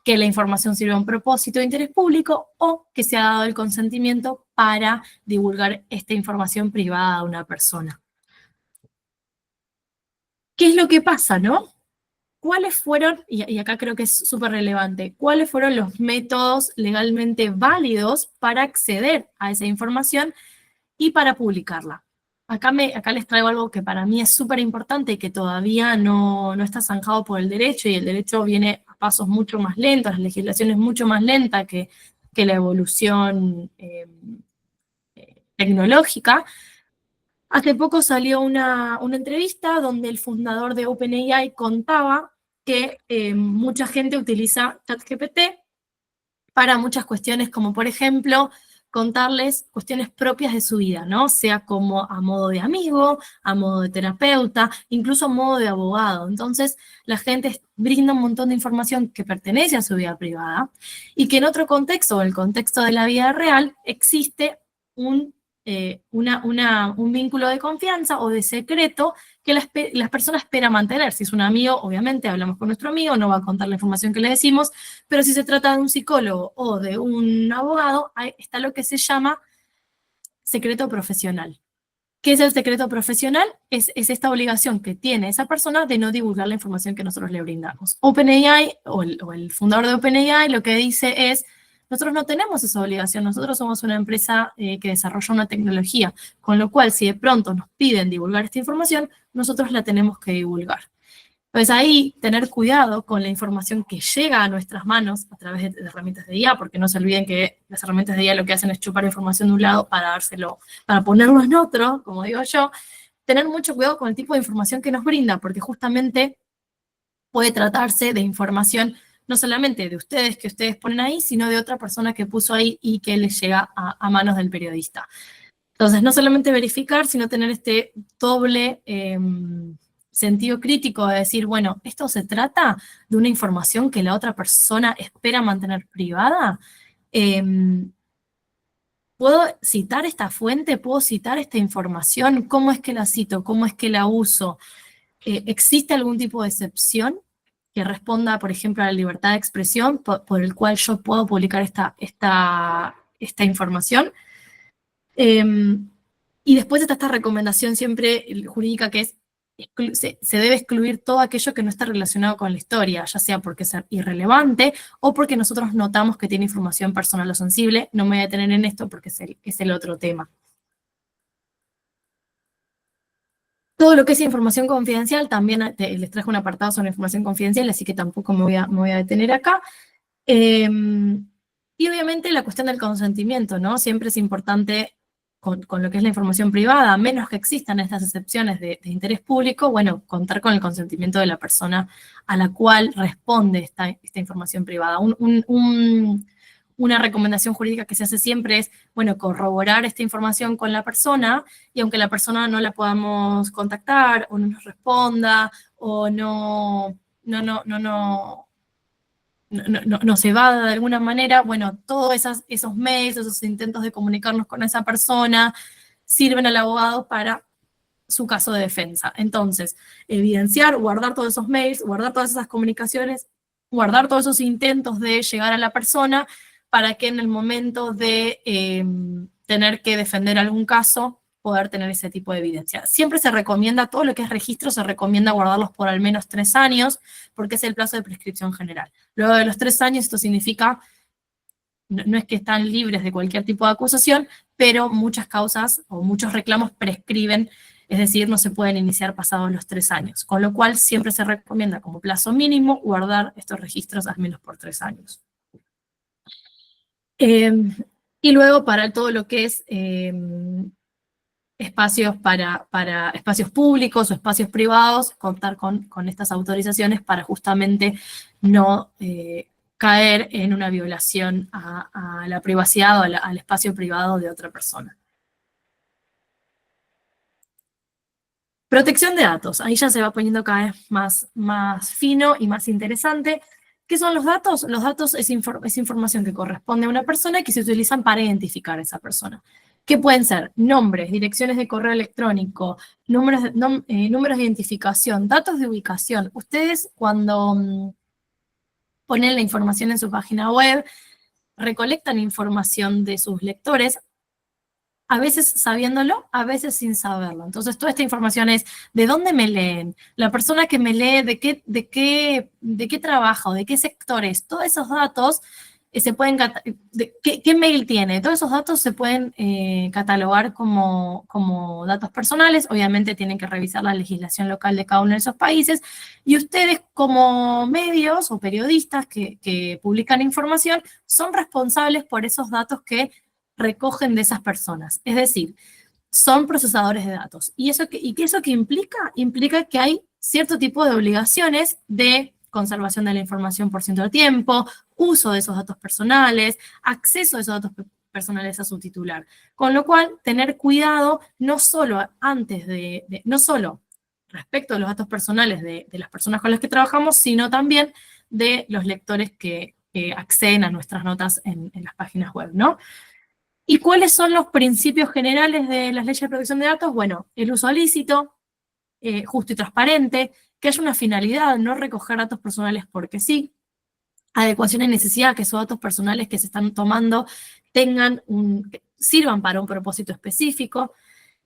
Que la información sirve a un propósito de interés público o que se ha dado el consentimiento para divulgar esta información privada a una persona. ¿Qué es lo que pasa, no? ¿Cuáles fueron, y acá creo que es súper relevante, cuáles fueron los métodos legalmente válidos para acceder a esa información y para publicarla? Acá les traigo algo que para mí es súper importante y que todavía no está zanjado por el derecho, y el derecho viene a pasos mucho más lentos, la legislación es mucho más lenta que la evolución tecnológica. Hace poco salió una entrevista donde el fundador de OpenAI contaba que mucha gente utiliza ChatGPT para muchas cuestiones, como por ejemplo, contarles cuestiones propias de su vida, ¿no? Sea como a modo de amigo, a modo de terapeuta, incluso a modo de abogado. Entonces, la gente brinda un montón de información que pertenece a su vida privada y que en otro contexto, o el contexto de la vida real, existe un vínculo de confianza o de secreto que las personas esperan mantener. Si es un amigo, obviamente hablamos con nuestro amigo, no va a contar la información que le decimos, pero si se trata de un psicólogo o de un abogado, ahí está lo que se llama secreto profesional. ¿Qué es el secreto profesional? Es esta obligación que tiene esa persona de no divulgar la información que nosotros le brindamos. OpenAI o el fundador de OpenAI lo que dice es: nosotros no tenemos esa obligación, nosotros somos una empresa que desarrolla una tecnología, con lo cual si de pronto nos piden divulgar esta información, nosotros la tenemos que divulgar. Entonces ahí tener cuidado con la información que llega a nuestras manos a través de herramientas de IA, porque no se olviden que las herramientas de IA lo que hacen es chupar información de un lado para ponerlo en otro, como digo yo. Tener mucho cuidado con el tipo de información que nos brinda, porque justamente puede tratarse de información no solamente de ustedes, que ustedes ponen ahí, sino de otra persona que puso ahí y que les llega a manos del periodista. Entonces, no solamente verificar, sino tener este doble sentido crítico de decir, bueno, ¿esto se trata de una información que la otra persona espera mantener privada? ¿Puedo citar esta fuente? ¿Puedo citar esta información? ¿Cómo es que la cito? ¿Cómo es que la uso? ¿Existe algún tipo de excepción que responda, por ejemplo, a la libertad de expresión por el cual yo puedo publicar esta información? Y después está esta recomendación siempre jurídica que es: se debe excluir todo aquello que no está relacionado con la historia, ya sea porque es irrelevante o porque nosotros notamos que tiene información personal o sensible. No me voy a detener en esto porque es el otro tema. Todo lo que es información confidencial, también les traje un apartado sobre información confidencial, así que tampoco me voy a detener acá. Y obviamente la cuestión del consentimiento, ¿no? Siempre es importante con lo que es la información privada, a menos que existan estas excepciones de interés público, bueno, contar con el consentimiento de la persona a la cual responde esta información privada. Una recomendación jurídica que se hace siempre es, bueno, corroborar esta información con la persona, y aunque la persona no la podamos contactar, o no nos responda, o nos evada de alguna manera, bueno, todos esos mails, esos intentos de comunicarnos con esa persona, sirven al abogado para su caso de defensa. Entonces, evidenciar, guardar todos esos mails, guardar todas esas comunicaciones, guardar todos esos intentos de llegar a la persona, para que en el momento de tener que defender algún caso, poder tener ese tipo de evidencia. Siempre se recomienda, todo lo que es registro, se recomienda guardarlos por al menos 3 años, porque es el plazo de prescripción general. Luego de los 3 años, esto significa no es que están libres de cualquier tipo de acusación, pero muchas causas o muchos reclamos prescriben, es decir, no se pueden iniciar pasados los 3 años, con lo cual siempre se recomienda como plazo mínimo guardar estos registros al menos por 3 años. Y luego para todo lo que es espacios para espacios públicos o espacios privados, contar con estas autorizaciones para justamente no caer en una violación a la privacidad o al espacio privado de otra persona. Protección de datos, ahí ya se va poniendo cada vez más fino y más interesante. ¿Qué son los datos? Los datos es información que corresponde a una persona y que se utilizan para identificar a esa persona. ¿Qué pueden ser? Nombres, direcciones de correo electrónico, números de identificación, datos de ubicación. Ustedes cuando ponen la información en su página web, recolectan información de sus lectores, a veces sabiéndolo, a veces sin saberlo. Entonces, toda esta información es de dónde me leen, la persona que me lee, de qué trabaja o de qué sector es. Todos esos datos se pueden, qué mail tiene, todos esos datos se pueden catalogar como datos personales. Obviamente tienen que revisar la legislación local de cada uno de esos países. Y ustedes como medios o periodistas que publican información son responsables por esos datos que recogen de esas personas. Es decir, son procesadores de datos. ¿Y eso qué implica? Implica que hay cierto tipo de obligaciones de conservación de la información por cierto tiempo, uso de esos datos personales, acceso a esos datos personales a su titular. Con lo cual, tener cuidado no solo no solo respecto a los datos personales de las personas con las que trabajamos, sino también de los lectores que acceden a nuestras notas en las páginas web, ¿no? ¿Y cuáles son los principios generales de las leyes de protección de datos? Bueno, el uso lícito, justo y transparente, que haya una finalidad, no recoger datos personales porque sí, adecuación y necesidad, que esos datos personales que se están tomando sirvan para un propósito específico,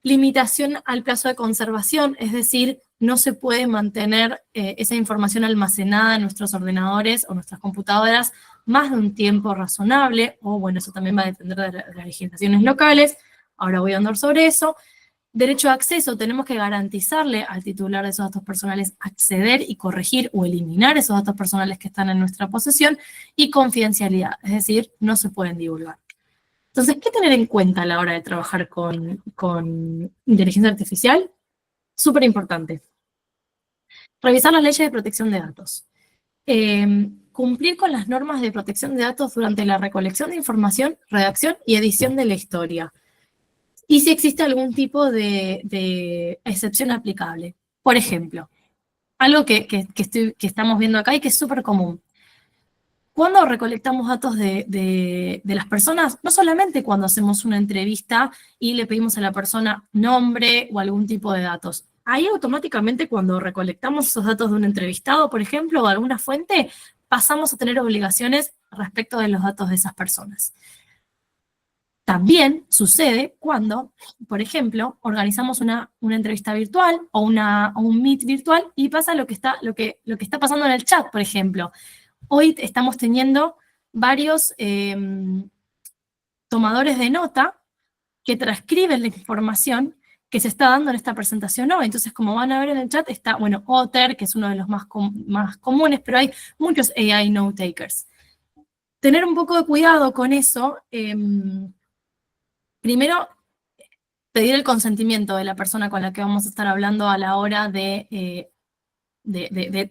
limitación al plazo de conservación, es decir, no se puede mantener esa información almacenada en nuestros ordenadores o nuestras computadoras más de un tiempo razonable, o bueno, eso también va a depender de las legislaciones locales, ahora voy a andar sobre eso. Derecho a acceso, tenemos que garantizarle al titular de esos datos personales acceder y corregir o eliminar esos datos personales que están en nuestra posesión, y confidencialidad, es decir, no se pueden divulgar. Entonces, ¿qué tener en cuenta a la hora de trabajar con inteligencia artificial? Súper importante. Revisar las leyes de protección de datos. Cumplir con las normas de protección de datos durante la recolección de información, redacción y edición de la historia. Y si existe algún tipo de excepción aplicable. Por ejemplo, algo que estamos viendo acá y que es súper común. Cuando recolectamos datos de las personas, no solamente cuando hacemos una entrevista y le pedimos a la persona nombre o algún tipo de datos. Ahí automáticamente cuando recolectamos esos datos de un entrevistado, por ejemplo, o alguna fuente, pasamos a tener obligaciones respecto de los datos de esas personas. También sucede cuando, por ejemplo, organizamos una entrevista virtual o un meet virtual y pasa lo que está pasando en el chat, por ejemplo. Hoy estamos teniendo varios tomadores de nota que transcriben la información que se está dando en esta presentación hoy. Entonces, como van a ver en el chat, está, bueno, Otter, que es uno de los más comunes, pero hay muchos AI note takers. Tener un poco de cuidado con eso. Primero, pedir el consentimiento de la persona con la que vamos a estar hablando a la hora de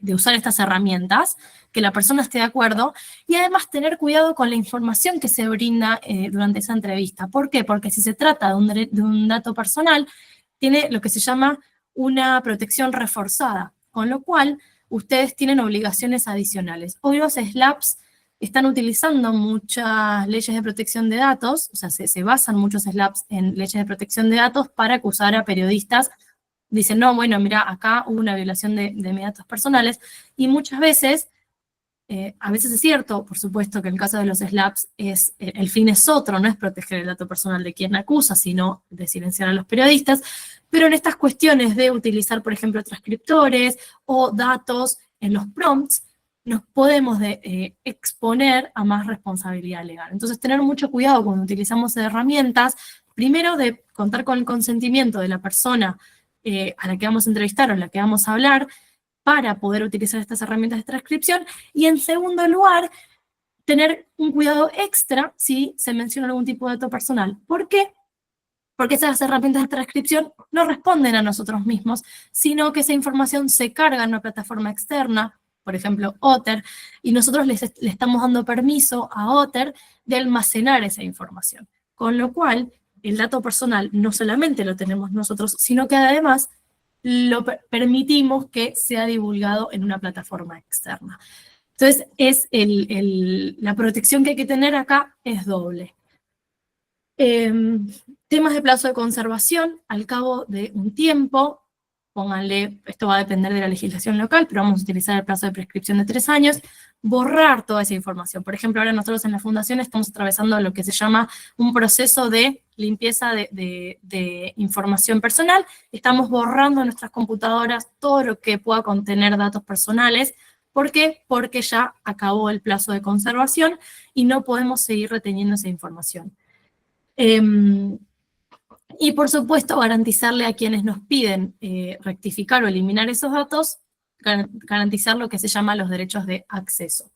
usar estas herramientas, que la persona esté de acuerdo, y además tener cuidado con la información que se brinda durante esa entrevista. ¿Por qué? Porque si se trata de un dato personal, tiene lo que se llama una protección reforzada, con lo cual ustedes tienen obligaciones adicionales. Hoy los SLAPs están utilizando muchas leyes de protección de datos, o sea, se basan muchos SLAPs en leyes de protección de datos para acusar a periodistas. Dicen, no, bueno, mira, acá hubo una violación de mis datos personales, y muchas veces, a veces es cierto, por supuesto, que en el caso de los SLAPs el fin es otro, no es proteger el dato personal de quien acusa, sino de silenciar a los periodistas, pero en estas cuestiones de utilizar, por ejemplo, transcriptores o datos en los prompts, nos podemos exponer a más responsabilidad legal. Entonces, tener mucho cuidado cuando utilizamos herramientas, primero de contar con el consentimiento de la persona a la que vamos a entrevistar o a la que vamos a hablar, para poder utilizar estas herramientas de transcripción, y en segundo lugar, tener un cuidado extra si se menciona algún tipo de dato personal. ¿Por qué? Porque esas herramientas de transcripción no responden a nosotros mismos, sino que esa información se carga en una plataforma externa, por ejemplo, Otter, y nosotros le estamos dando permiso a Otter de almacenar esa información. Con lo cual, el dato personal no solamente lo tenemos nosotros, sino que además lo permitimos que sea divulgado en una plataforma externa. Entonces, la protección que hay que tener acá es doble. Temas de plazo de conservación, al cabo de un tiempo, pónganle, esto va a depender de la legislación local, pero vamos a utilizar el plazo de prescripción de 3 años, borrar toda esa información. Por ejemplo, ahora nosotros en la Fundación estamos atravesando lo que se llama un proceso de limpieza de información personal. Estamos borrando en nuestras computadoras todo lo que pueda contener datos personales. ¿Por qué? Porque ya acabó el plazo de conservación y no podemos seguir reteniendo esa información. Y por supuesto, garantizarle a quienes nos piden rectificar o eliminar esos datos, garantizar lo que se llama los derechos de acceso.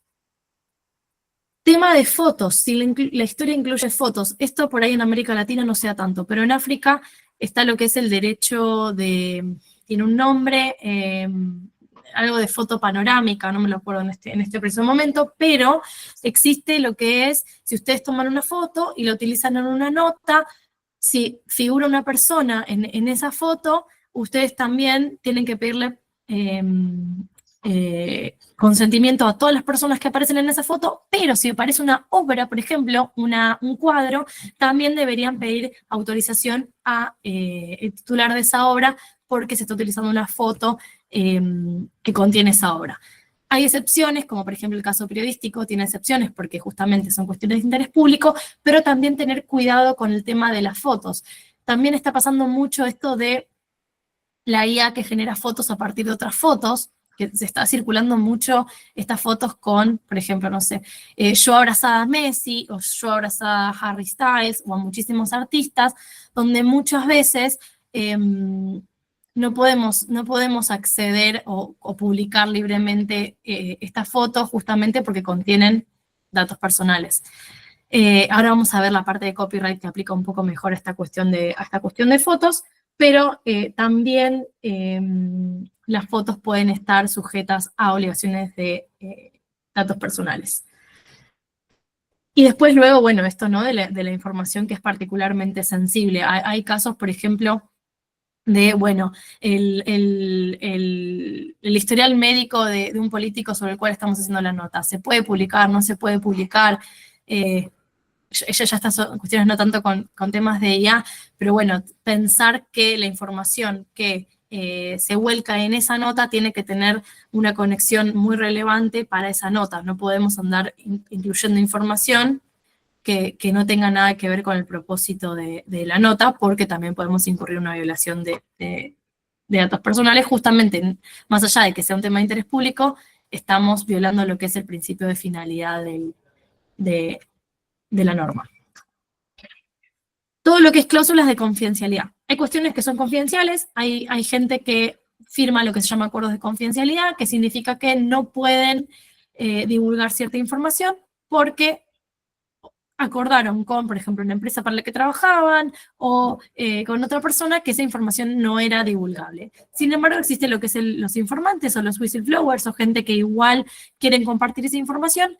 Tema de fotos, si la historia incluye fotos, esto por ahí en América Latina no sea tanto, pero en África está lo que es el derecho tiene un nombre, algo de foto panorámica, no me lo acuerdo en este preciso momento, pero existe lo que es, si ustedes toman una foto y la utilizan en una nota, si figura una persona en esa foto, ustedes también tienen que pedirle consentimiento a todas las personas que aparecen en esa foto, pero si aparece una obra, por ejemplo, un cuadro, también deberían pedir autorización a el titular de esa obra porque se está utilizando una foto que contiene esa obra. Hay excepciones, como por ejemplo el caso periodístico, tiene excepciones porque justamente son cuestiones de interés público, pero también tener cuidado con el tema de las fotos. También está pasando mucho esto de la IA que genera fotos a partir de otras fotos, que se está circulando mucho estas fotos con, por ejemplo, no sé, yo abrazada a Messi, o yo abrazada a Harry Styles, o a muchísimos artistas, donde muchas veces no podemos acceder o publicar libremente estas fotos justamente porque contienen datos personales. Ahora vamos a ver la parte de copyright que aplica un poco mejor a esta cuestión de fotos, pero también las fotos pueden estar sujetas a obligaciones de datos personales. Y después luego, bueno, esto, ¿no? de la información que es particularmente sensible. Hay casos, por ejemplo, de, bueno, el historial médico de un político sobre el cual estamos haciendo la nota. ¿Se puede publicar? ¿No se puede publicar? Ella ya está en cuestiones no tanto con temas de IA, pero bueno, pensar que la información que se vuelca en esa nota tiene que tener una conexión muy relevante para esa nota. No podemos andar incluyendo información que no tenga nada que ver con el propósito de la nota, porque también podemos incurrir en una violación de datos personales. Justamente, más allá de que sea un tema de interés público, estamos violando lo que es el principio de finalidad de la norma. Todo lo que es cláusulas de confidencialidad. Hay cuestiones que son confidenciales, hay gente que firma lo que se llama acuerdos de confidencialidad, que significa que no pueden divulgar cierta información porque acordaron con, por ejemplo, una empresa para la que trabajaban o con otra persona que esa información no era divulgable. Sin embargo, existe lo que es los informantes o los whistleblowers o gente que igual quieren compartir esa información.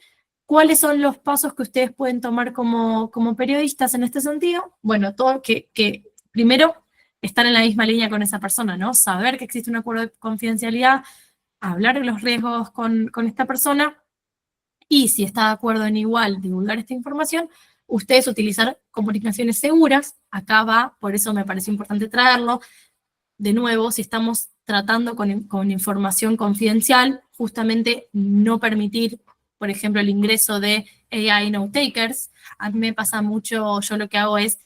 ¿Cuáles son los pasos que ustedes pueden tomar como periodistas en este sentido? Bueno, todo que primero estar en la misma línea con esa persona, ¿no? Saber que existe un acuerdo de confidencialidad, hablar de los riesgos con esta persona, y si está de acuerdo en igual divulgar esta información, ustedes utilizar comunicaciones seguras. Acá va, por eso me parece importante traerlo. De nuevo, si estamos tratando con información confidencial, justamente no permitir, por ejemplo, el ingreso de AI note-takers. A mí me pasa mucho, yo lo que hago es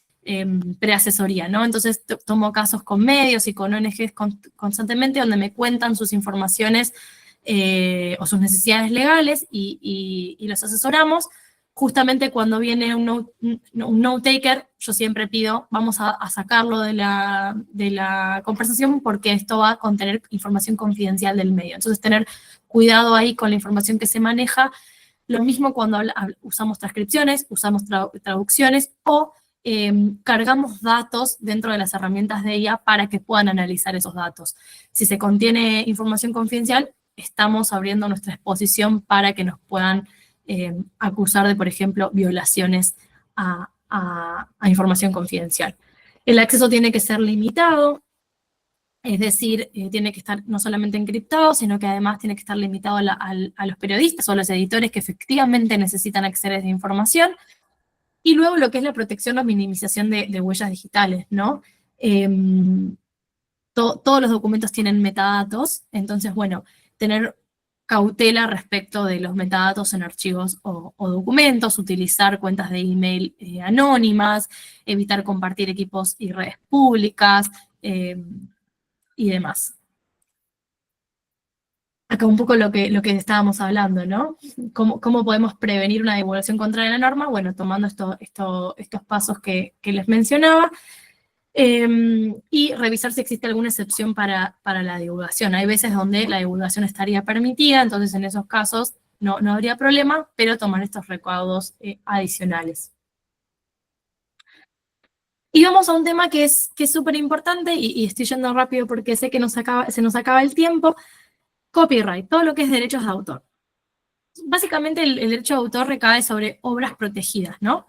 preasesoría, ¿no? Entonces tomo casos con medios y con ONGs constantemente donde me cuentan sus informaciones o sus necesidades legales y los asesoramos. Justamente cuando viene un note-taker, yo siempre pido, vamos a sacarlo de la conversación porque esto va a contener información confidencial del medio. Entonces, tener cuidado ahí con la información que se maneja. Lo mismo cuando usamos transcripciones, usamos traducciones o cargamos datos dentro de las herramientas de IA para que puedan analizar esos datos. Si se contiene información confidencial, estamos abriendo nuestra exposición para que nos puedan acusar de, por ejemplo, violaciones a información confidencial. El acceso tiene que ser limitado, es decir, tiene que estar no solamente encriptado, sino que además tiene que estar limitado a los periodistas o a los editores que efectivamente necesitan acceder a esa información. Y luego lo que es la protección o minimización de huellas digitales, ¿no? Todos los documentos tienen metadatos, entonces, bueno, tener cautela respecto de los metadatos en archivos o documentos, utilizar cuentas de email anónimas, evitar compartir equipos y redes públicas y demás. Acá un poco lo que estábamos hablando, ¿no? ¿Cómo podemos prevenir una divulgación contraria a la norma? Bueno, tomando estos pasos que les mencionaba. Y revisar si existe alguna excepción para la divulgación. Hay veces donde la divulgación estaría permitida, entonces en esos casos no habría problema, pero tomar estos recaudos adicionales. Y vamos a un tema que es súper importante, y estoy yendo rápido porque sé que se nos acaba el tiempo. Copyright, todo lo que es derechos de autor. Básicamente el derecho de autor recae sobre obras protegidas, ¿no?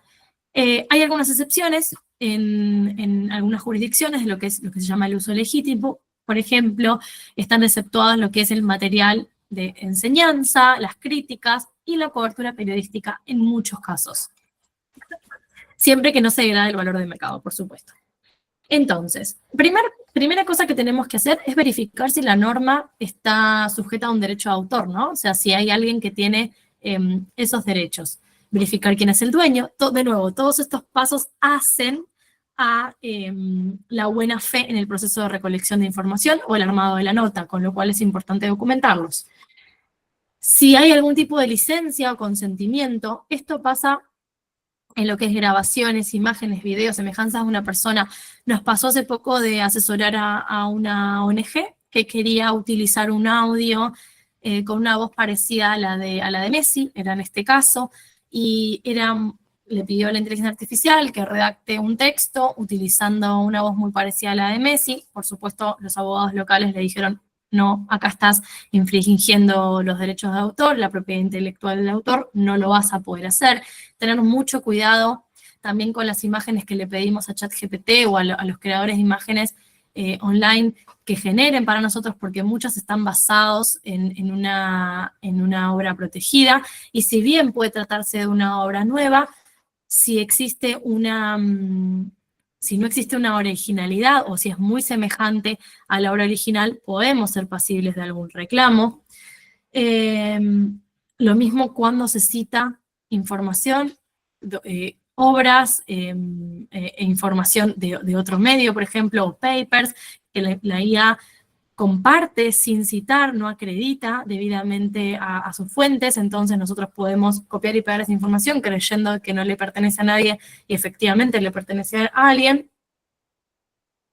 Hay algunas excepciones en algunas jurisdicciones de lo que se llama el uso legítimo. Por ejemplo, están exceptuadas lo que es el material de enseñanza, las críticas y la cobertura periodística en muchos casos. Siempre que no se degrade el valor de mercado, por supuesto. Entonces, primera cosa que tenemos que hacer es verificar si la norma está sujeta a un derecho de autor, ¿no? O sea, si hay alguien que tiene esos derechos. Verificar quién es el dueño. De nuevo, todos estos pasos hacen a la buena fe en el proceso de recolección de información o el armado de la nota, con lo cual es importante documentarlos. Si hay algún tipo de licencia o consentimiento, esto pasa en lo que es grabaciones, imágenes, videos, semejanzas de una persona. Nos pasó hace poco de asesorar a una ONG que quería utilizar un audio con una voz parecida a la de Messi, era en este caso, y le pidió a la inteligencia artificial que redacte un texto utilizando una voz muy parecida a la de Messi. Por supuesto, los abogados locales le dijeron, no, acá estás infringiendo los derechos de autor, la propiedad intelectual del autor, no lo vas a poder hacer. Tener mucho cuidado también con las imágenes que le pedimos a ChatGPT o a los creadores de imágenes online que generen para nosotros, porque muchos están basados en una obra protegida, y si bien puede tratarse de una obra nueva, si no existe una originalidad o si es muy semejante a la obra original, podemos ser pasibles de algún reclamo. Lo mismo cuando se cita información, obras e información de otro medio, por ejemplo, o papers, que la IA comparte sin citar, no acredita debidamente a sus fuentes, entonces nosotros podemos copiar y pegar esa información creyendo que no le pertenece a nadie y efectivamente le pertenece a alguien.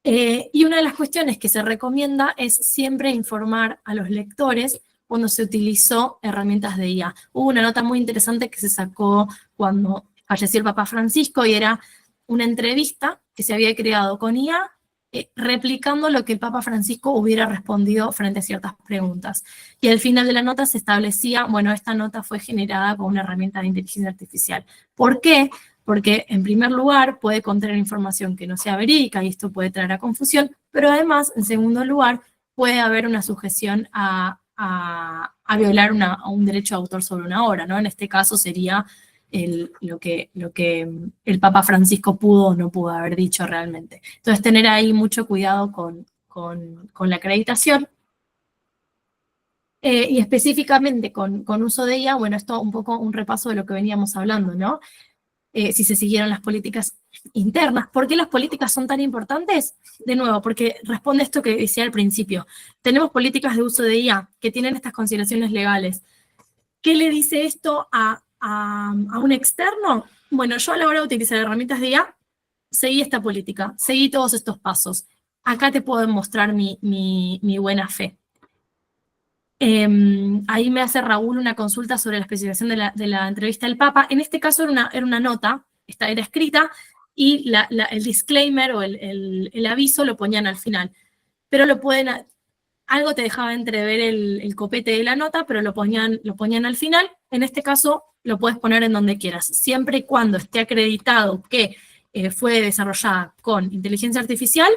Y una de las cuestiones que se recomienda es siempre informar a los lectores cuando se utilizó herramientas de IA. Hubo una nota muy interesante que se sacó cuando falleció el Papa Francisco y era una entrevista que se había creado con IA replicando lo que el Papa Francisco hubiera respondido frente a ciertas preguntas. Y al final de la nota se establecía, bueno, esta nota fue generada con una herramienta de inteligencia artificial. ¿Por qué? Porque en primer lugar puede contener información que no sea verídica y esto puede traer a confusión, pero además, en segundo lugar, puede haber una sujeción a violar un derecho de autor sobre una obra, ¿no? En este caso sería lo que el Papa Francisco pudo o no pudo haber dicho realmente. Entonces, tener ahí mucho cuidado con la acreditación. Y específicamente con uso de ella, bueno, esto un poco un repaso de lo que veníamos hablando, ¿no? si se siguieron las políticas internas. ¿Por qué las políticas son tan importantes? De nuevo, porque responde esto que decía al principio. Tenemos políticas de uso de IA que tienen estas consideraciones legales. ¿Qué le dice esto a un externo? Bueno, yo a la hora de utilizar herramientas de IA, seguí esta política, seguí todos estos pasos. Acá te puedo mostrar mi buena fe. Ahí me hace Raúl una consulta sobre la especificación de la entrevista del Papa. En este caso era una nota, era escrita, y el disclaimer o el aviso lo ponían al final. Pero algo te dejaba entrever el copete de la nota, pero lo ponían al final. En este caso lo puedes poner en donde quieras, siempre y cuando esté acreditado que fue desarrollada con inteligencia artificial,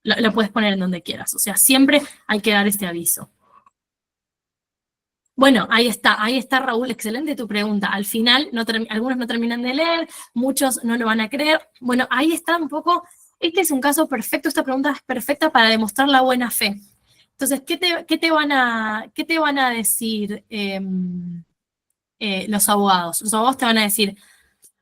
la puedes poner en donde quieras. O sea, siempre hay que dar este aviso. Bueno, ahí está Raúl, excelente tu pregunta. Al final, algunos no terminan de leer, muchos no lo van a creer. Bueno, ahí está un poco, este es un caso perfecto, esta pregunta es perfecta para demostrar la buena fe. Entonces, ¿qué te van a decir los abogados? Los abogados te van a decir,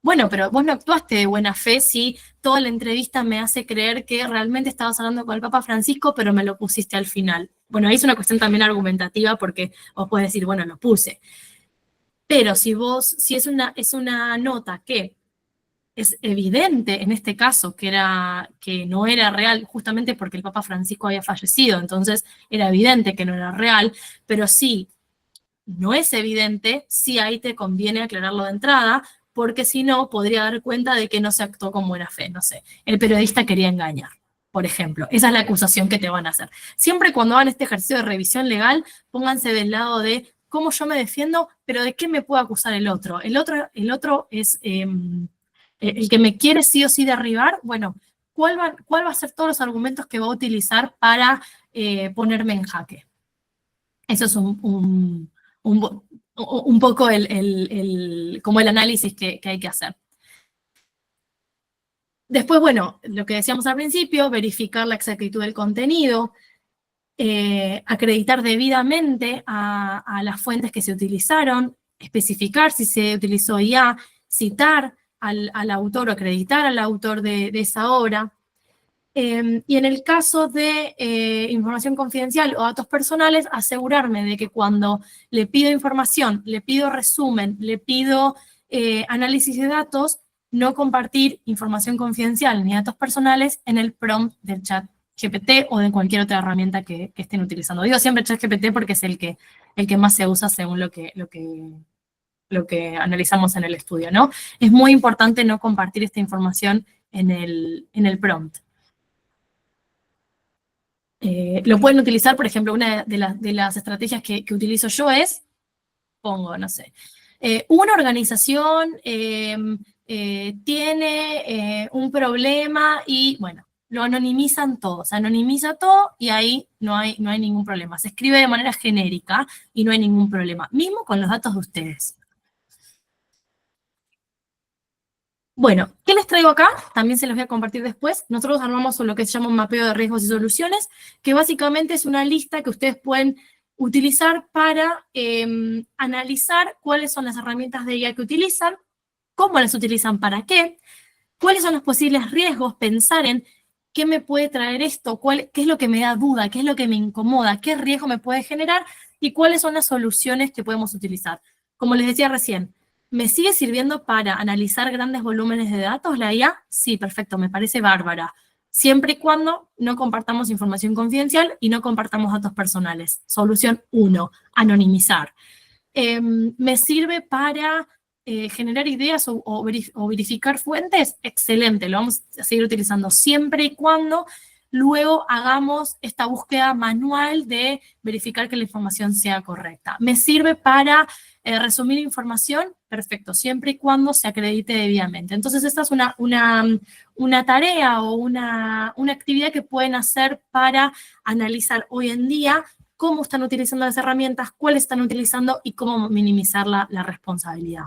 bueno, pero vos no actuaste de buena fe si toda la entrevista me hace creer que realmente estabas hablando con el Papa Francisco, pero me lo pusiste al final. Bueno, ahí es una cuestión también argumentativa porque vos podés decir, bueno, lo puse. Pero si es una nota que es evidente en este caso que no era real, justamente porque el Papa Francisco había fallecido, entonces era evidente que no era real, pero sí no es evidente, sí ahí te conviene aclararlo de entrada, porque si no, podría dar cuenta de que no se actuó con buena fe, no sé, el periodista quería engañar, por ejemplo. Esa es la acusación que te van a hacer. Siempre cuando hagan este ejercicio de revisión legal, pónganse del lado de cómo yo me defiendo, pero de qué me puede acusar el otro. El otro es el que me quiere sí o sí derribar. Bueno, ¿cuál va a ser todos los argumentos que va a utilizar para ponerme en jaque? Eso es un poco como el análisis que hay que hacer. Después, bueno, lo que decíamos al principio, verificar la exactitud del contenido, acreditar debidamente a las fuentes que se utilizaron, especificar si se utilizó IA, citar al autor o acreditar al autor de esa obra. Y en el caso de información confidencial o datos personales, asegurarme de que cuando le pido información, le pido resumen, le pido análisis de datos, no compartir información confidencial ni datos personales en el prompt del chat GPT o de cualquier otra herramienta que estén utilizando. Digo siempre chat GPT porque es el que más se usa según lo que analizamos en el estudio, ¿no? Es muy importante no compartir esta información en el prompt. Lo pueden utilizar, por ejemplo, una de las estrategias que utilizo yo es, pongo, no sé, una organización tiene un problema y, bueno, lo anonimizan todo, se anonimiza todo y ahí no hay ningún problema. Se escribe de manera genérica y no hay ningún problema, mismo con los datos de ustedes. Bueno, ¿qué les traigo acá? También se los voy a compartir después. Nosotros armamos lo que se llama un mapeo de riesgos y soluciones, que básicamente es una lista que ustedes pueden utilizar para analizar cuáles son las herramientas de IA que utilizan, cómo las utilizan, para qué, cuáles son los posibles riesgos, pensar en qué me puede traer esto, qué es lo que me da duda, qué es lo que me incomoda, qué riesgo me puede generar y cuáles son las soluciones que podemos utilizar. Como les decía recién, ¿me sigue sirviendo para analizar grandes volúmenes de datos la IA? Sí, perfecto, me parece bárbara. Siempre y cuando no compartamos información confidencial y no compartamos datos personales. Solución 1, anonimizar. ¿Me sirve para generar ideas o verificar fuentes? Excelente, lo vamos a seguir utilizando siempre y cuando luego hagamos esta búsqueda manual de verificar que la información sea correcta. ¿Me sirve para resumir información? Perfecto, siempre y cuando se acredite debidamente. Entonces, esta es una tarea o una actividad que pueden hacer para analizar hoy en día cómo están utilizando las herramientas, cuáles están utilizando y cómo minimizar la responsabilidad.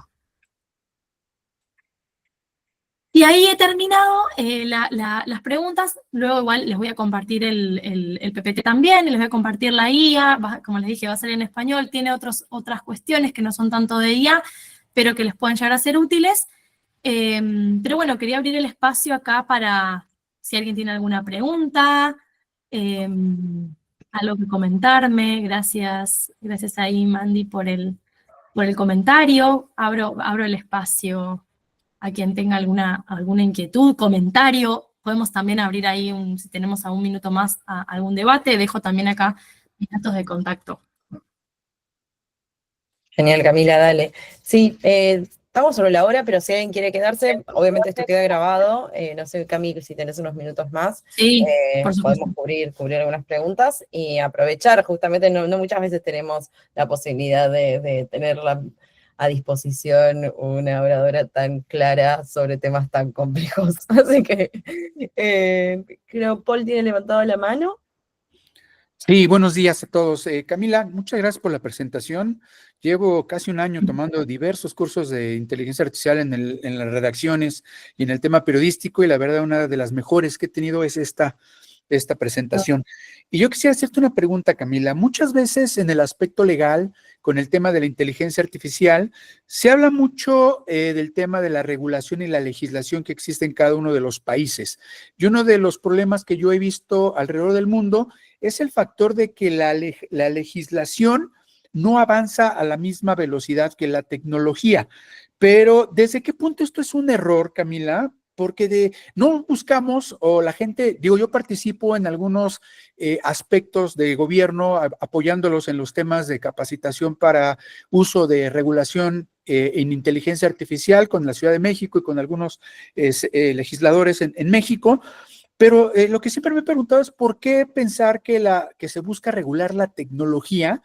Y ahí he terminado las preguntas. Luego igual les voy a compartir el PPT también, y les voy a compartir la IA, como les dije, va a ser en español, tiene otras cuestiones que no son tanto de IA, pero que les pueden llegar a ser útiles. Pero bueno, quería abrir el espacio acá para si alguien tiene alguna pregunta, algo que comentarme. Gracias ahí, Mandy, por el comentario. Abro el espacio a quien tenga alguna inquietud, comentario. Podemos también abrir ahí, si tenemos algún minuto más, algún debate. Dejo también acá mis datos de contacto. Genial, Camila, dale. Sí, estamos sobre la hora, pero si alguien quiere quedarse, obviamente esto queda grabado. No sé, Cami, si tenés unos minutos más, Sí, por supuesto. podemos cubrir algunas preguntas y aprovechar. Justamente no muchas veces tenemos la posibilidad de tenerla a disposición una oradora tan clara sobre temas tan complejos. Así que creo Paul tiene levantado la mano. Sí, buenos días a todos. Camila, muchas gracias por la presentación. Llevo casi un año tomando diversos cursos de inteligencia artificial en las redacciones y en el tema periodístico, y la verdad una de las mejores que he tenido es esta presentación. Y yo quisiera hacerte una pregunta, Camila. Muchas veces en el aspecto legal, con el tema de la inteligencia artificial, se habla mucho del tema de la regulación y la legislación que existe en cada uno de los países. Y uno de los problemas que yo he visto alrededor del mundo es el factor de que la legislación no avanza a la misma velocidad que la tecnología. Pero ¿desde qué punto esto es un error, Camila? Porque no buscamos, o la gente, digo, yo participo en algunos aspectos de gobierno, apoyándolos en los temas de capacitación para uso de regulación en inteligencia artificial con la Ciudad de México y con algunos legisladores en México. Pero lo que siempre me he preguntado es por qué pensar que se busca regular la tecnología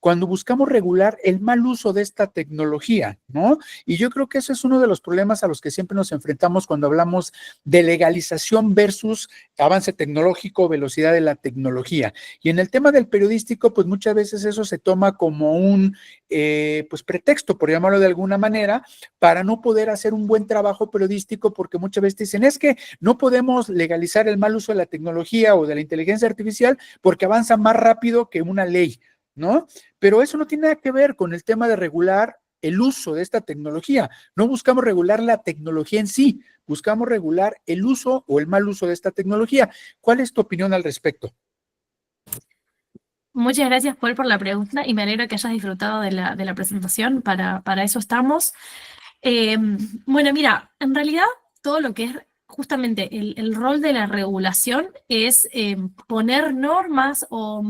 cuando buscamos regular el mal uso de esta tecnología, ¿no? Y yo creo que eso es uno de los problemas a los que siempre nos enfrentamos cuando hablamos de legalización versus avance tecnológico, velocidad de la tecnología. Y en el tema del periodístico, pues muchas veces eso se toma como un pues pretexto, por llamarlo de alguna manera, para no poder hacer un buen trabajo periodístico, porque muchas veces dicen, es que no podemos legalizar el mal uso de la tecnología o de la inteligencia artificial porque avanza más rápido que una ley, ¿no? Pero eso no tiene nada que ver con el tema de regular el uso de esta tecnología. No buscamos regular la tecnología en sí, buscamos regular el uso o el mal uso de esta tecnología. ¿Cuál es tu opinión al respecto? Muchas gracias, Paul, por la pregunta, y me alegro que hayas disfrutado de la presentación. Para eso estamos. Bueno, mira, en realidad todo lo que es justamente el rol de la regulación es poner normas o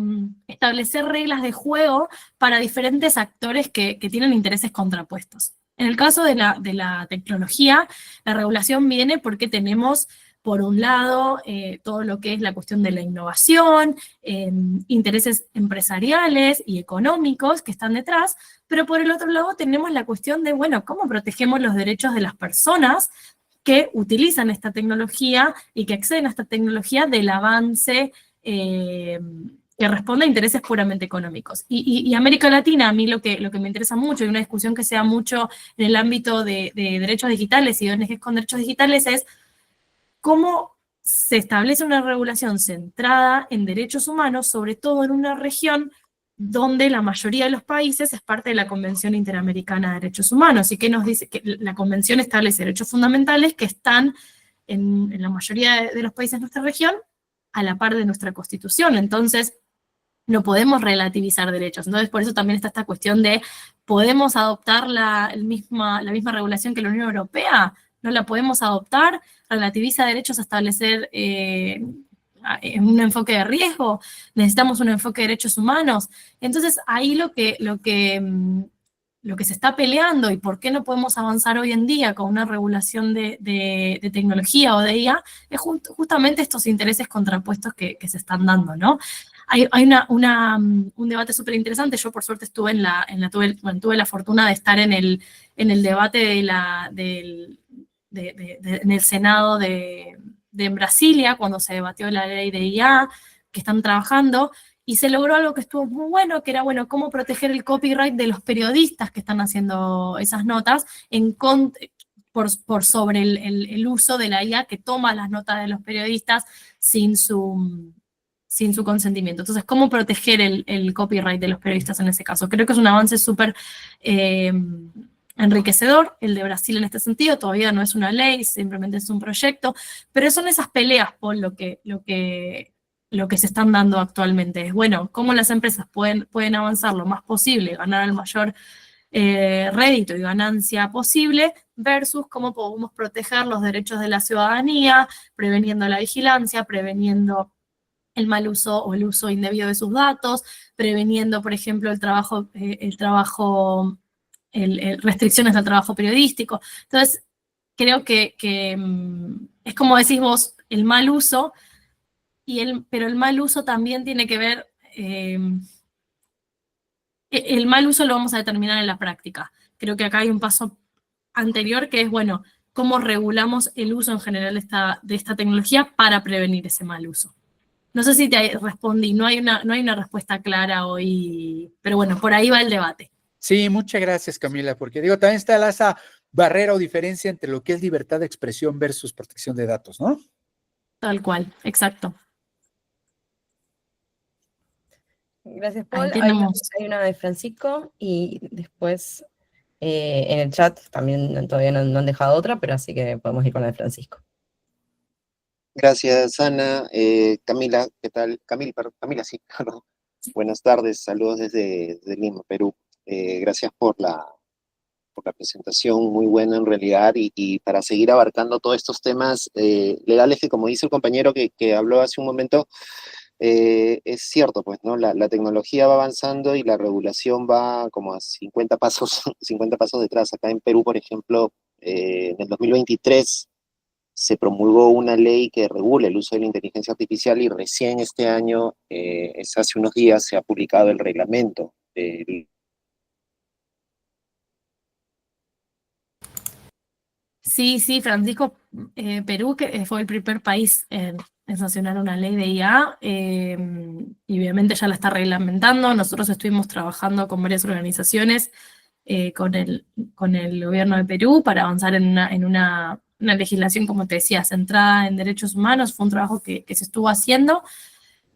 establecer reglas de juego para diferentes actores que tienen intereses contrapuestos. En el caso de la tecnología, la regulación viene porque tenemos, por un lado, todo lo que es la cuestión de la innovación, intereses empresariales y económicos que están detrás, pero por el otro lado tenemos la cuestión de, bueno, ¿cómo protegemos los derechos de las personas que utilizan esta tecnología y que acceden a esta tecnología del avance que responde a intereses puramente económicos? Y América Latina, a mí lo que me interesa mucho, y una discusión que se da mucho en el ámbito de derechos digitales y de ONGs con derechos digitales, es cómo se establece una regulación centrada en derechos humanos, sobre todo en una región donde la mayoría de los países es parte de la Convención Interamericana de Derechos Humanos, y que nos dice que la Convención establece derechos fundamentales que están en la mayoría de los países de nuestra región a la par de nuestra Constitución. Entonces, no podemos relativizar derechos. Entonces, por eso también está esta cuestión de, ¿podemos adoptar la misma regulación que la Unión Europea? ¿No la podemos adoptar? ¿Relativiza derechos a establecer un enfoque de riesgo? ¿Necesitamos un enfoque de derechos humanos? Entonces, ahí lo que se está peleando, y por qué no podemos avanzar hoy en día con una regulación de tecnología o de IA, es justamente estos intereses contrapuestos que se están dando, ¿no? Hay un debate súper interesante. Yo, por suerte, tuve la fortuna de estar en el debate en el Senado de Brasilia, cuando se debatió la ley de IA, que están trabajando, y se logró algo que estuvo muy bueno, que era, bueno, cómo proteger el copyright de los periodistas que están haciendo esas notas, por sobre el uso de la IA que toma las notas de los periodistas sin su consentimiento. Entonces, ¿cómo proteger el copyright de los periodistas en ese caso? Creo que es un avance súper enriquecedor, el de Brasil en este sentido. Todavía no es una ley, simplemente es un proyecto, pero son esas peleas por lo que se están dando actualmente. Es bueno, cómo las empresas pueden avanzar lo más posible, ganar el mayor rédito y ganancia posible, versus cómo podemos proteger los derechos de la ciudadanía, preveniendo la vigilancia, preveniendo el mal uso o el uso indebido de sus datos, preveniendo, por ejemplo, restricciones al trabajo periodístico. Entonces, creo que es como decís vos, el mal uso, pero el mal uso también tiene que ver, el mal uso lo vamos a determinar en la práctica. Creo que acá hay un paso anterior que es, bueno, cómo regulamos el uso en general de esta tecnología para prevenir ese mal uso. No sé si te respondí, no hay una respuesta clara hoy, pero bueno, por ahí va el debate. Sí, muchas gracias, Camila, porque digo, también está esa barrera o diferencia entre lo que es libertad de expresión versus protección de datos, ¿no? Tal cual, exacto. Gracias, Paul. Ahí tenemos. Hay una de Francisco y después en el chat también todavía no han dejado otra, pero así que podemos ir con la de Francisco. Gracias, Ana. Camila, ¿qué tal? Camila, sí, perdón. Buenas tardes, saludos desde Lima, Perú. Gracias por la presentación, muy buena en realidad, y para seguir abarcando todos estos temas legales que, como dice el compañero que habló hace un momento, es cierto, pues, ¿no? La tecnología va avanzando y la regulación va como a 50 pasos, 50 pasos detrás. Acá en Perú, por ejemplo, en el 2023 se promulgó una ley que regula el uso de la inteligencia artificial, y recién este año, hace unos días, se ha publicado el reglamento del... Sí, Francisco, Perú que fue el primer país en sancionar una ley de IA, y obviamente ya la está reglamentando. Nosotros estuvimos trabajando con varias organizaciones, con el gobierno de Perú, para avanzar en una legislación, como te decía, centrada en derechos humanos. Fue un trabajo que se estuvo haciendo.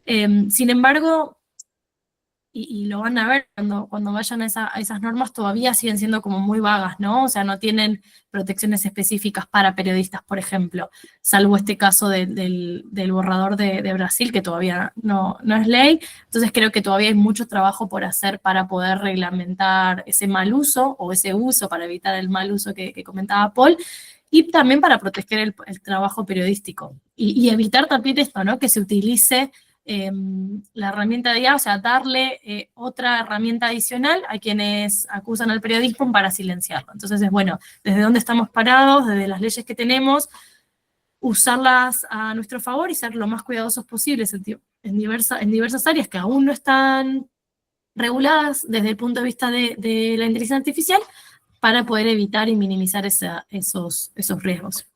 Sin embargo, y lo van a ver cuando vayan a esas normas, todavía siguen siendo como muy vagas, ¿no? O sea, no tienen protecciones específicas para periodistas, por ejemplo, salvo este caso del borrador de Brasil, que todavía no es ley. Entonces creo que todavía hay mucho trabajo por hacer para poder reglamentar ese mal uso, o ese uso, para evitar el mal uso que comentaba Paul, y también para proteger el trabajo periodístico. Y evitar también esto, ¿no? Que se utilice la herramienta de IA, o sea, darle otra herramienta adicional a quienes acusan al periodismo para silenciarlo. Entonces es bueno, desde dónde estamos parados, desde las leyes que tenemos, usarlas a nuestro favor y ser lo más cuidadosos posibles en diversas áreas que aún no están reguladas desde el punto de vista de la inteligencia artificial, para poder evitar y minimizar esos riesgos.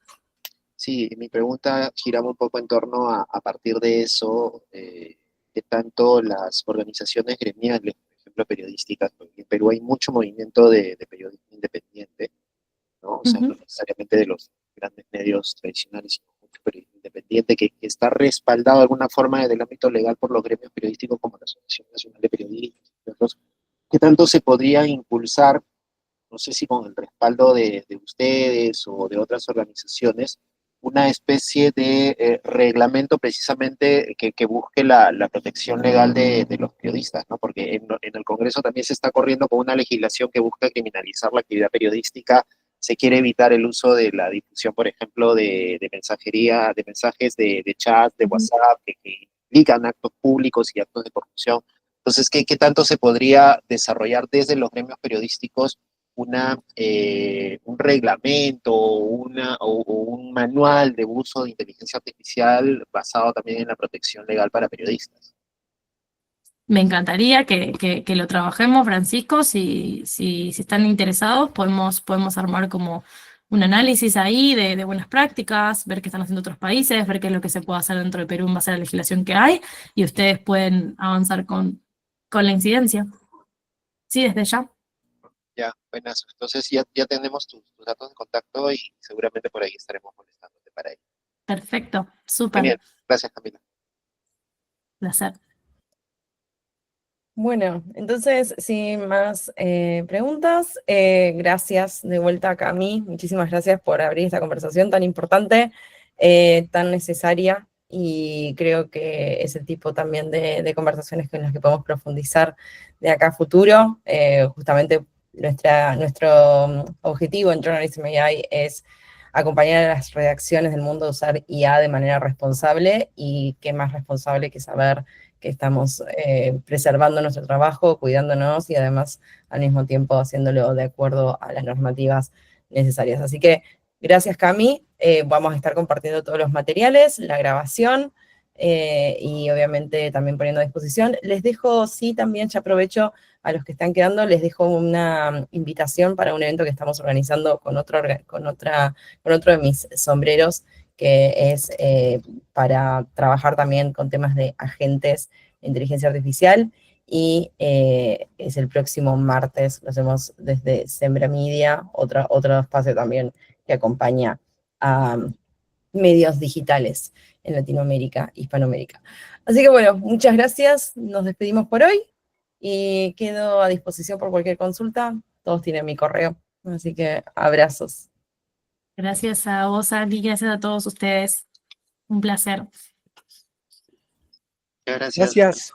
Sí, mi pregunta giraba un poco en torno a partir de eso, que tanto las organizaciones gremiales, por ejemplo, periodísticas, porque en Perú hay mucho movimiento de periodismo independiente, ¿no? O sea, no necesariamente de los grandes medios tradicionales, sino mucho periodismo independiente que está respaldado de alguna forma desde el ámbito legal por los gremios periodísticos, como la Asociación Nacional de Periodistas y otros. ¿Qué tanto se podría impulsar, no sé si con el respaldo de ustedes o de otras organizaciones, una especie de reglamento precisamente que busque la protección legal de los periodistas, ¿no? Porque en el Congreso también se está corriendo con una legislación que busca criminalizar la actividad periodística. Se quiere evitar el uso de la difusión, por ejemplo, de mensajería, de mensajes de chat, de WhatsApp, que implican actos públicos y actos de corrupción. Entonces, ¿qué tanto se podría desarrollar desde los gremios periodísticos un reglamento o un manual de uso de inteligencia artificial basado también en la protección legal para periodistas? Me encantaría que lo trabajemos, Francisco. Si están interesados, podemos armar como un análisis ahí de buenas prácticas, ver qué están haciendo otros países, ver qué es lo que se puede hacer dentro de Perú en base a la legislación que hay, y ustedes pueden avanzar con la incidencia. Sí, desde ya. Ya, buenas. Entonces ya tenemos tus datos de contacto y seguramente por ahí estaremos molestándote para ello. Perfecto, súper, Genial. Gracias, Camila. placer. Bueno, entonces, sin más preguntas, gracias de vuelta acá a mí. Muchísimas gracias por abrir esta conversación tan importante, tan necesaria, y creo que es el tipo también de conversaciones con las que podemos profundizar de acá a futuro. Justamente nuestro objetivo en Journalism AI es acompañar a las redacciones del mundo a usar IA de manera responsable, y qué más responsable que saber que estamos preservando nuestro trabajo, cuidándonos y además al mismo tiempo haciéndolo de acuerdo a las normativas necesarias. Así que gracias, Cami. Vamos a estar compartiendo todos los materiales, la grabación, y obviamente también poniendo a disposición. Les dejo, sí, también ya aprovecho a los que están quedando, les dejo una invitación para un evento que estamos organizando con otro de mis sombreros, que es para trabajar también con temas de agentes de inteligencia artificial, y es el próximo martes, lo hacemos desde Sembra Media, otro espacio también que acompaña a medios digitales en Latinoamérica, Hispanoamérica. Así que bueno, muchas gracias, nos despedimos por hoy, y quedo a disposición por cualquier consulta, todos tienen mi correo, así que abrazos. Gracias a vos, Ali, gracias a todos ustedes. Un placer. Muchas gracias. Gracias.